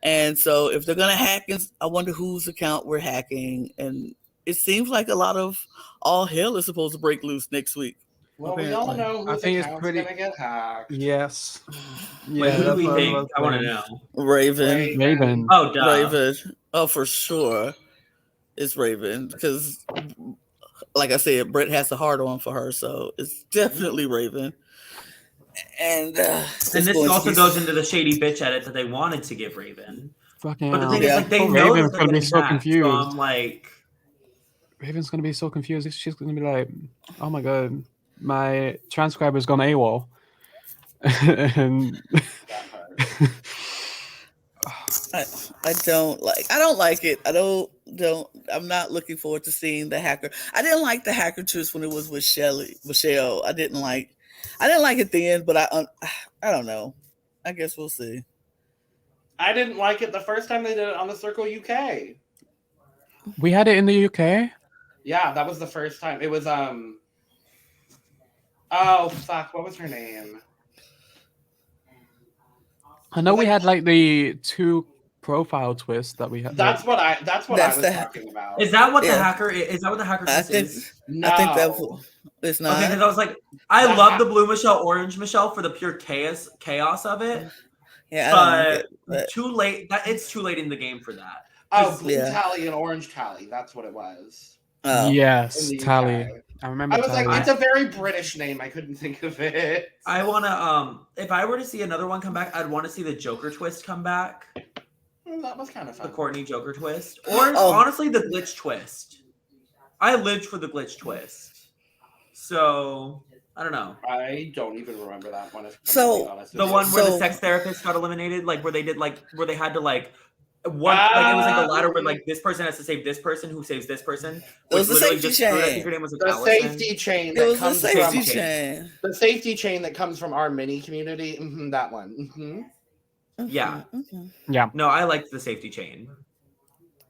And so if they're going to hack, I wonder whose account we're hacking. And it seems like a lot of all hell is supposed to break loose next week. Well, we all know whose account's going to get hacked. Yes. Wait, who do we think? I want to know. Raven. Raven. Oh, duh. Raven. Oh, for sure. it's Raven because, like I said, Brett has a hard on for her, so it's definitely Raven. And this also goes into the shady bitch edit that they wanted to give Raven. Fucking but the thing is, like, they know Raven's gonna be so confused. So I'm like, Raven's gonna be so confused. She's gonna be like, "Oh my god, my transcriber's gone AWOL." And I don't like it. I'm not looking forward to seeing the hacker. I didn't like the hacker twist when it was with Michelle. I didn't like it then, but I don't know. I guess we'll see. I didn't like it the first time they did it on the Circle UK. We had it in the UK? Yeah, that was the first time. It was oh fuck, what was her name? I know we had like the 2 profile twist that we had. That's what I was talking about. Is that what the hacker is? That what the hacker twist is? No. I think it's not. Okay, because I was like, I love the blue Michelle, orange Michelle for the pure chaos of it. Yeah, but too late. It's too late in the game for that. Oh, blue Tally and orange Tally. That's what it was. Yes, Tally. I remember. I was like, it's a very British name. I couldn't think of it. I wanna if I were to see another one come back, I'd want to see the Joker twist come back. That was kind of fun. The Courtney Joker twist, or honestly, the glitch twist. I lived for the glitch twist, so I don't know. I don't even remember that one. So the one where the sex therapist got eliminated, like where they did where they had to one, it was like a ladder where this person has to save this person who saves this person. It was the safety chain. I think her name was the safety chain. It was the safety chain. The safety chain that comes from our mini community. Mm-hmm, that one. Mm-hmm. Yeah. Mm-hmm. Yeah. No, I liked the safety chain.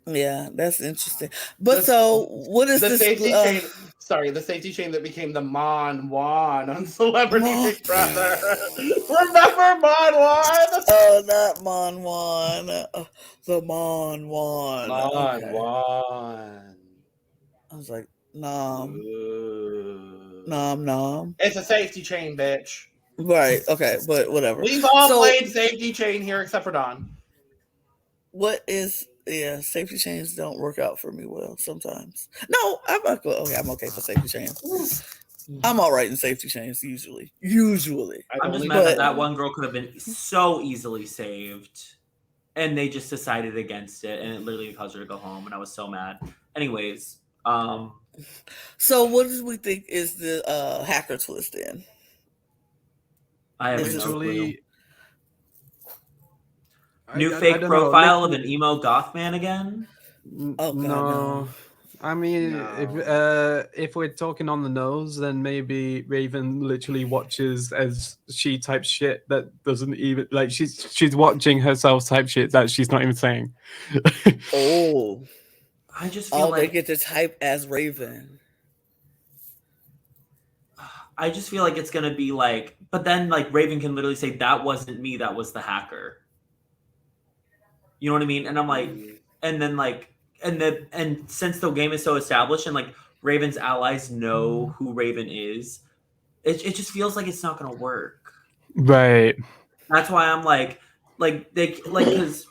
Yeah, that's interesting. But what is the this safety chain? Sorry, the safety chain that became the Mon Juan on Celebrity Big Brother. Remember Mon Juan? Oh, not Mon Juan. The Mon Juan. Mon Juan. I was like, nom. Nom. It's a safety chain, bitch. Right. Okay, but whatever. We've all played safety chain here except for Dawn. What is... Yeah, safety chains don't work out for me well sometimes. No, I'm okay for safety chains. I'm all right in safety chains usually. I'm just mad that one girl could have been so easily saved, and they just decided against it, and it literally caused her to go home, and I was so mad. Anyways, so what do we think is the hacker twist in? I have no clue. New fake profile of an emo goth man again? Oh, God, no. I mean, if we're talking on the nose, then maybe Raven literally watches as she types shit that doesn't even she's watching herself type shit that she's not even saying. Oh, I just feel they get to type as Raven. I just feel like it's gonna be but then Raven can literally say that wasn't me, that was the hacker. You know what I mean? And I'm like, and then and since the game is so established and Raven's allies know who Raven is, it just feels like it's not gonna work. Right. That's why I'm because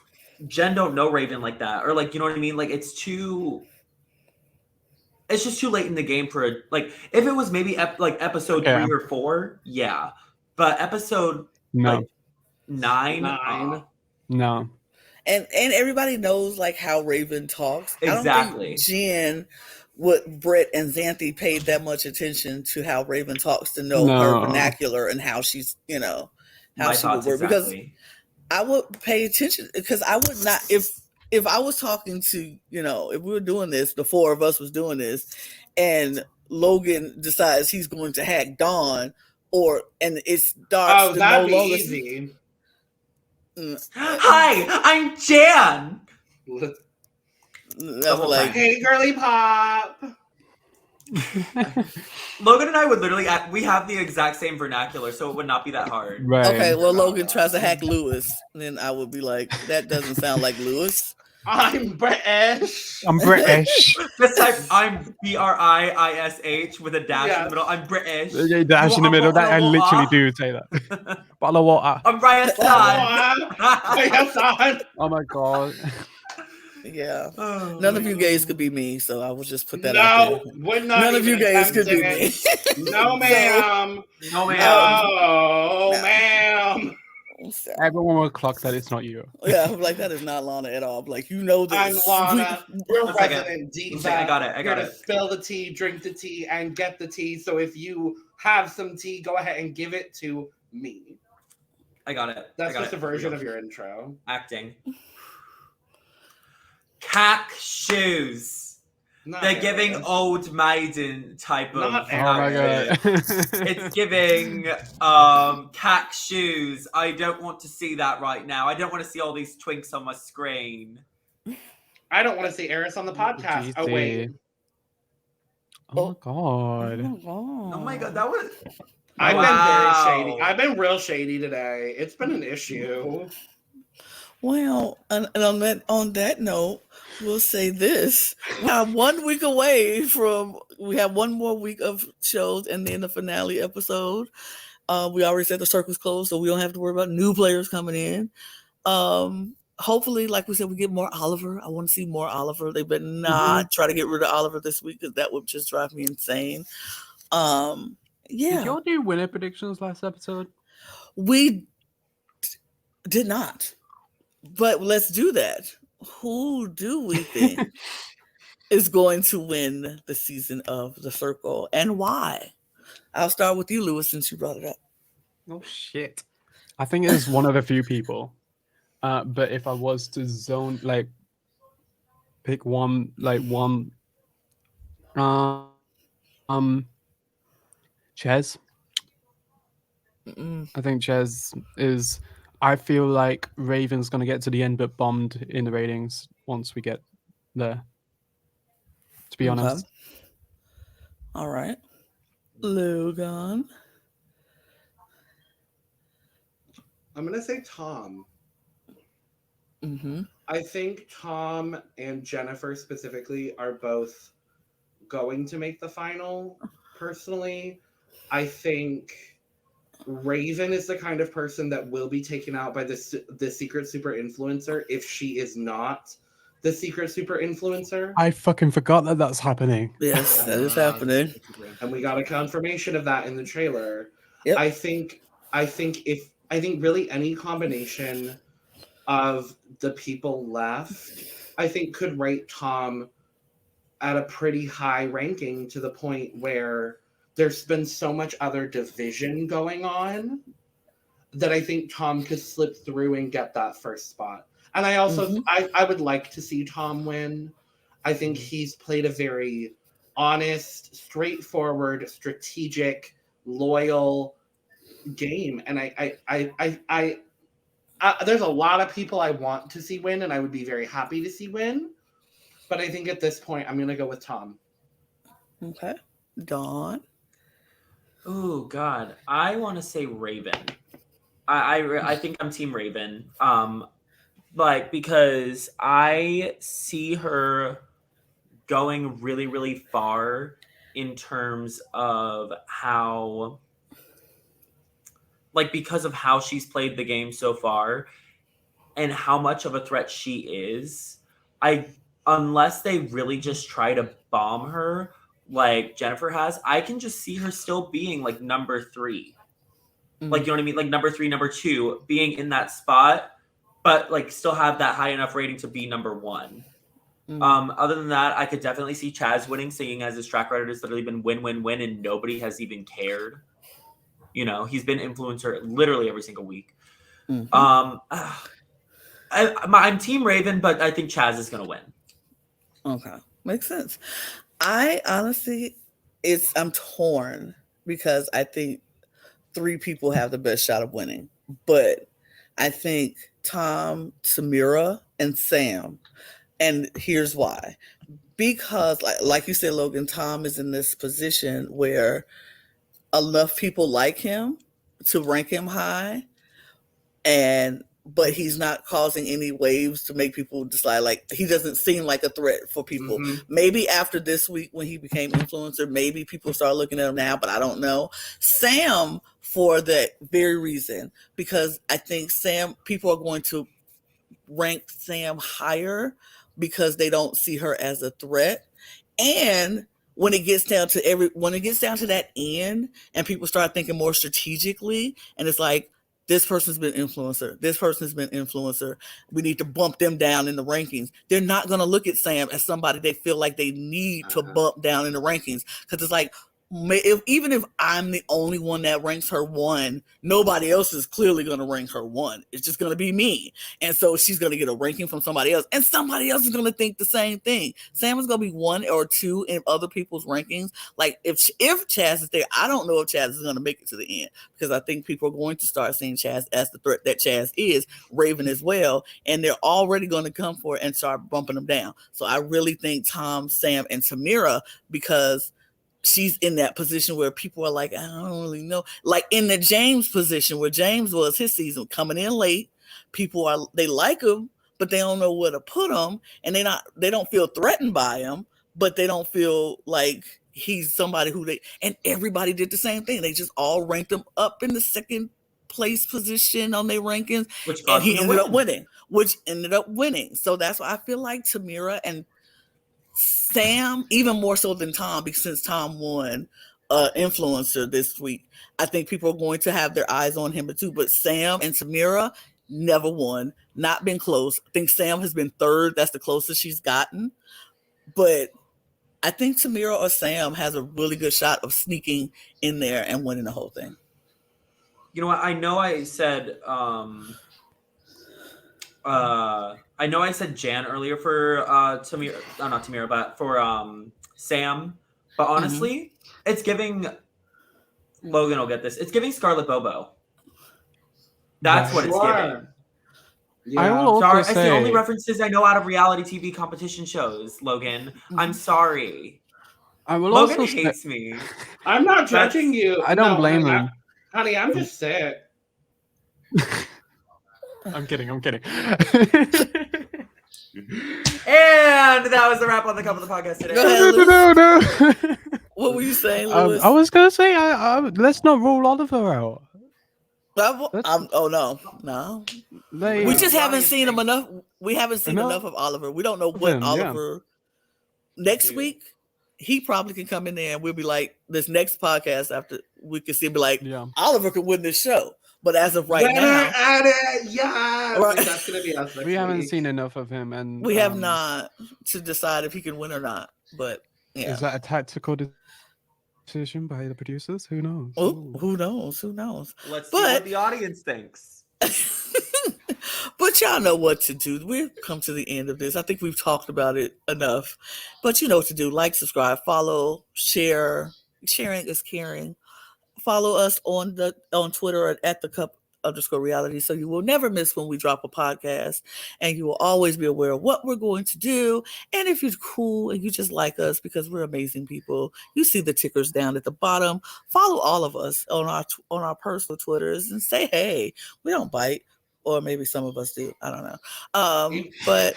Jen don't know Raven like that, or you know what I mean? It's just too late in the game for if it was maybe episode 3 or 4, yeah, but episode 9, no. And everybody knows how Raven talks. Exactly. I don't think Jen, Brett and Xanthi paid that much attention to how Raven talks to know her vernacular and how she's how she would work. Because I would pay attention because I would not if I was talking to if we were doing this, the 4 of us was doing this, and Logan decides he's going to hack Dawn, and it starts to no longer. Easy. Hi, I'm Jan. Hey, girly pop. Logan and I would literally we have the exact same vernacular, so it would not be that hard. Right. Okay, well, Logan tries to hack Lewis, and then I would be like, that doesn't sound like Lewis. I'm British. This time I'm BRIISH with a dash in the middle. I'm British. Yeah, dash in the middle. That I literally do say that. Bottle of water. I'm Ryan San. Oh my god. Yeah. None of you gays could be me, so I will just put that out there. We're not. None of you gays could be me. No, ma'am. No, ma'am. No, ma'am. Everyone will clock that it's not you. Yeah, I'm like, that is not Lana at all. I'm like, you know this. I'm Lana. We're resident diva. I got it. Here to spill the tea, drink the tea, and get the tea. So if you have some tea, go ahead and give it to me. I got it. That's just a version of your intro. Acting. Cack shoes. They're giving old maiden type of. Oh my god! It's giving cack shoes. I don't want to see that right now. I don't want to see all these twinks on my screen. I don't want to see Eris on the podcast. Oh wait. Oh my god! Oh my god, that was. I've been very shady. I've been real shady today. It's been an issue. Well, and on that note, we'll say this. We have 1 week away we have one more week of shows and then the finale episode. We already said the circle's closed, so we don't have to worry about new players coming in. Hopefully, like we said, we get more Oliver. I want to see more Oliver. They better not try to get rid of Oliver this week because that would just drive me insane. Yeah. Did y'all do winner predictions last episode? We did not. But let's do that. Who do we think is going to win the season of The Circle and why? I'll start with you, Lewis, since you brought it up. Oh, shit. I think it's one of a few people. But if I was to pick one, Ches. I think Ches is... I feel like Raven's going to get to the end, but bombed in the ratings once we get there, to be honest. All right. Logan. I'm going to say Tom. Mm-hmm. I think Tom and Jennifer specifically are both going to make the final, personally. I think Raven is the kind of person that will be taken out by the secret super influencer if she is not the secret super influencer. I fucking forgot that that's happening. Yes, that is happening. And we got a confirmation of that in the trailer. Yep. I think really any combination of the people left, I think could rate Tom at a pretty high ranking to the point where there's been so much other division going on that I think Tom could slip through and get that first spot. And I also, I would like to see Tom win. I think he's played a very honest, straightforward, strategic, loyal game. And I there's a lot of people I want to see win, and I would be very happy to see win. But I think at this point, I'm going to go with Tom. Okay. Dawn. Oh God, I want to say Raven. I think I'm Team Raven. Because I see her going really, really far in terms of how, because of how she's played the game so far and how much of a threat she is. Unless they really just try to bomb her like Jennifer has, I can just see her still being number 3. You know what I mean? Number 3, number 2, being in that spot, but still have that high enough rating to be number 1. Other than that, I could definitely see Chaz winning, seeing as his track record has literally been win, win, win, and nobody has even cared. He's been influencer literally every single week. I'm Team Raven, but I think Chaz is going to win. Okay. Makes sense. I honestly, I'm torn because I think 3 people have the best shot of winning. But I think Tom, Samira, and Sam. And here's why. Because, like you said, Logan, Tom is in this position where enough people like him to rank him high, but he's not causing any waves to make people decide, he doesn't seem like a threat for people. Maybe after this week when he became influencer, maybe people start looking at him now, but I don't know. Sam, for that very reason, because I think people are going to rank Sam higher because they don't see her as a threat. And when it gets down to that end and people start thinking more strategically, and it's like, this person's been influencer. This person's been influencer. We need to bump them down in the rankings. They're not going to look at Sam as somebody they feel like they need to bump down in the rankings. Because it's like, even if I'm the only one that ranks her 1, nobody else is clearly going to rank her 1. It's just going to be me. And so she's going to get a ranking from somebody else. And somebody else is going to think the same thing. Sam is going to be 1 or 2 in other people's rankings. Like if Chaz is there, I don't know if Chaz is going to make it to the end, because I think people are going to start seeing Chaz as the threat that Chaz is, Raven as well. And they're already going to come for it and start bumping them down. So I really think Tom, Sam, and Tamira, because she's in that position where people are like, I don't really know. Like in the James position where James was his season, coming in late. They like him, but they don't know where to put him, and they don't feel threatened by him, but they don't feel like he's somebody and everybody did the same thing. They just all ranked him up in the second place position on their rankings, and he ended up winning. So that's why I feel like Tamira and Sam, even more so than Tom, because since Tom won influencer this week, I think people are going to have their eyes on him too. But Sam and Tamira never won, not been close. I think Sam has been 3rd. That's the closest she's gotten. But I think Tamira or Sam has a really good shot of sneaking in there and winning the whole thing. You know what? I know I said Jan earlier for Tamira, not Tamira, but for Sam. But honestly, it's giving Logan will get this. It's giving Scarlet Bobo. That's what it's giving. Yeah. I will sorry, say, it's the only references I know out of reality TV competition shows, Logan. I'm sorry. Logan hates me. I'm not judging you. I don't blame him. Honey, I'm just sick. I'm kidding. And that was the wrap on the Cup of the Podcast today. No. What were you saying, Louis? I was gonna say, let's not rule Oliver out. No. We just haven't seen him enough. We haven't seen enough of Oliver. We don't know what Oliver. Yeah. Next week, he probably can come in there, and we'll be like, this next podcast after we can see, be like, Oliver could win this show. But as of right now, at it, right. That's gonna be us. We haven't seen enough of him, and we have not to decide if he can win or not. But yeah, is that a tactical decision by the producers? Who knows? Oh, who knows? Let's see what the audience thinks. But y'all know what to do. We've come to the end of this. I think we've talked about it enough. But you know what to do. Like, subscribe, follow, share. Sharing is caring. Follow us on Twitter at @thecup_reality, so you will never miss when we drop a podcast, and you will always be aware of what we're going to do. And if you're cool and you just like us because we're amazing people, you see the tickers down at the bottom. Follow all of us on our personal Twitters and say, hey, we don't bite, or maybe some of us do. I don't know. But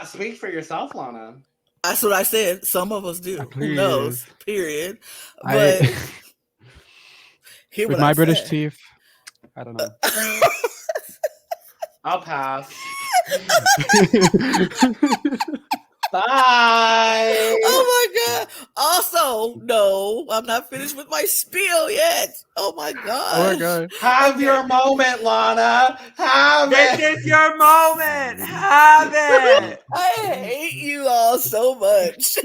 speak for yourself, Lana. That's what I said. Some of us do. Who knows? Period. But with my British teeth, I don't know. I'll pass. Bye. Oh my God. Also, no, I'm not finished with my spiel yet. Oh my God. Have your moment, Lana. This is your moment. Have it. I hate you all so much.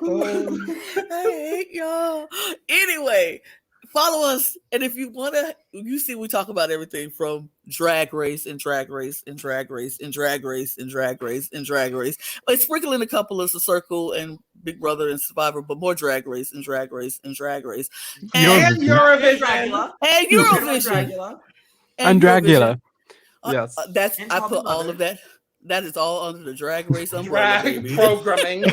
I hate y'all. Anyway, follow us, and if you want to, you see we talk about everything from drag race and drag race and drag race and drag race and drag race and drag race. Like sprinkling a couple of The Circle and Big Brother and Survivor, but more drag race and drag race and drag race and Eurovision and Eurovision and Dragula. Yes, I put all of that. That is all under the drag race umbrella. Drag programming.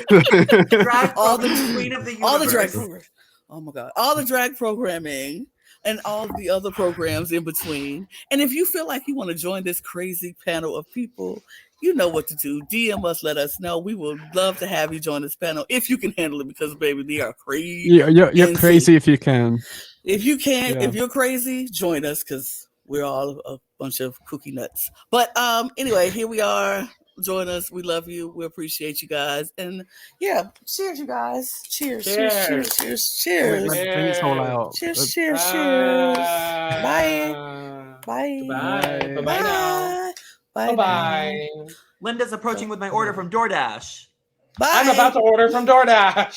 All the queen of the universe. All the drag programming. Oh my God. All the drag programming and all the other programs in between. And if you feel like you want to join this crazy panel of people, you know what to do. DM us, let us know. We would love to have you join this panel if you can handle it, because baby, they are crazy. Yeah, you're crazy if you can. If you can, if you're crazy, join us, because we're all a bunch of cookie nuts. But anyway, here we are. Join us. We love you. We appreciate you guys. And yeah, cheers, you guys. Cheers. Let's bring this all out. Cheers. Bye. Bye now. Bye. Linda's approaching with my order from DoorDash. Bye. I'm about to order from DoorDash.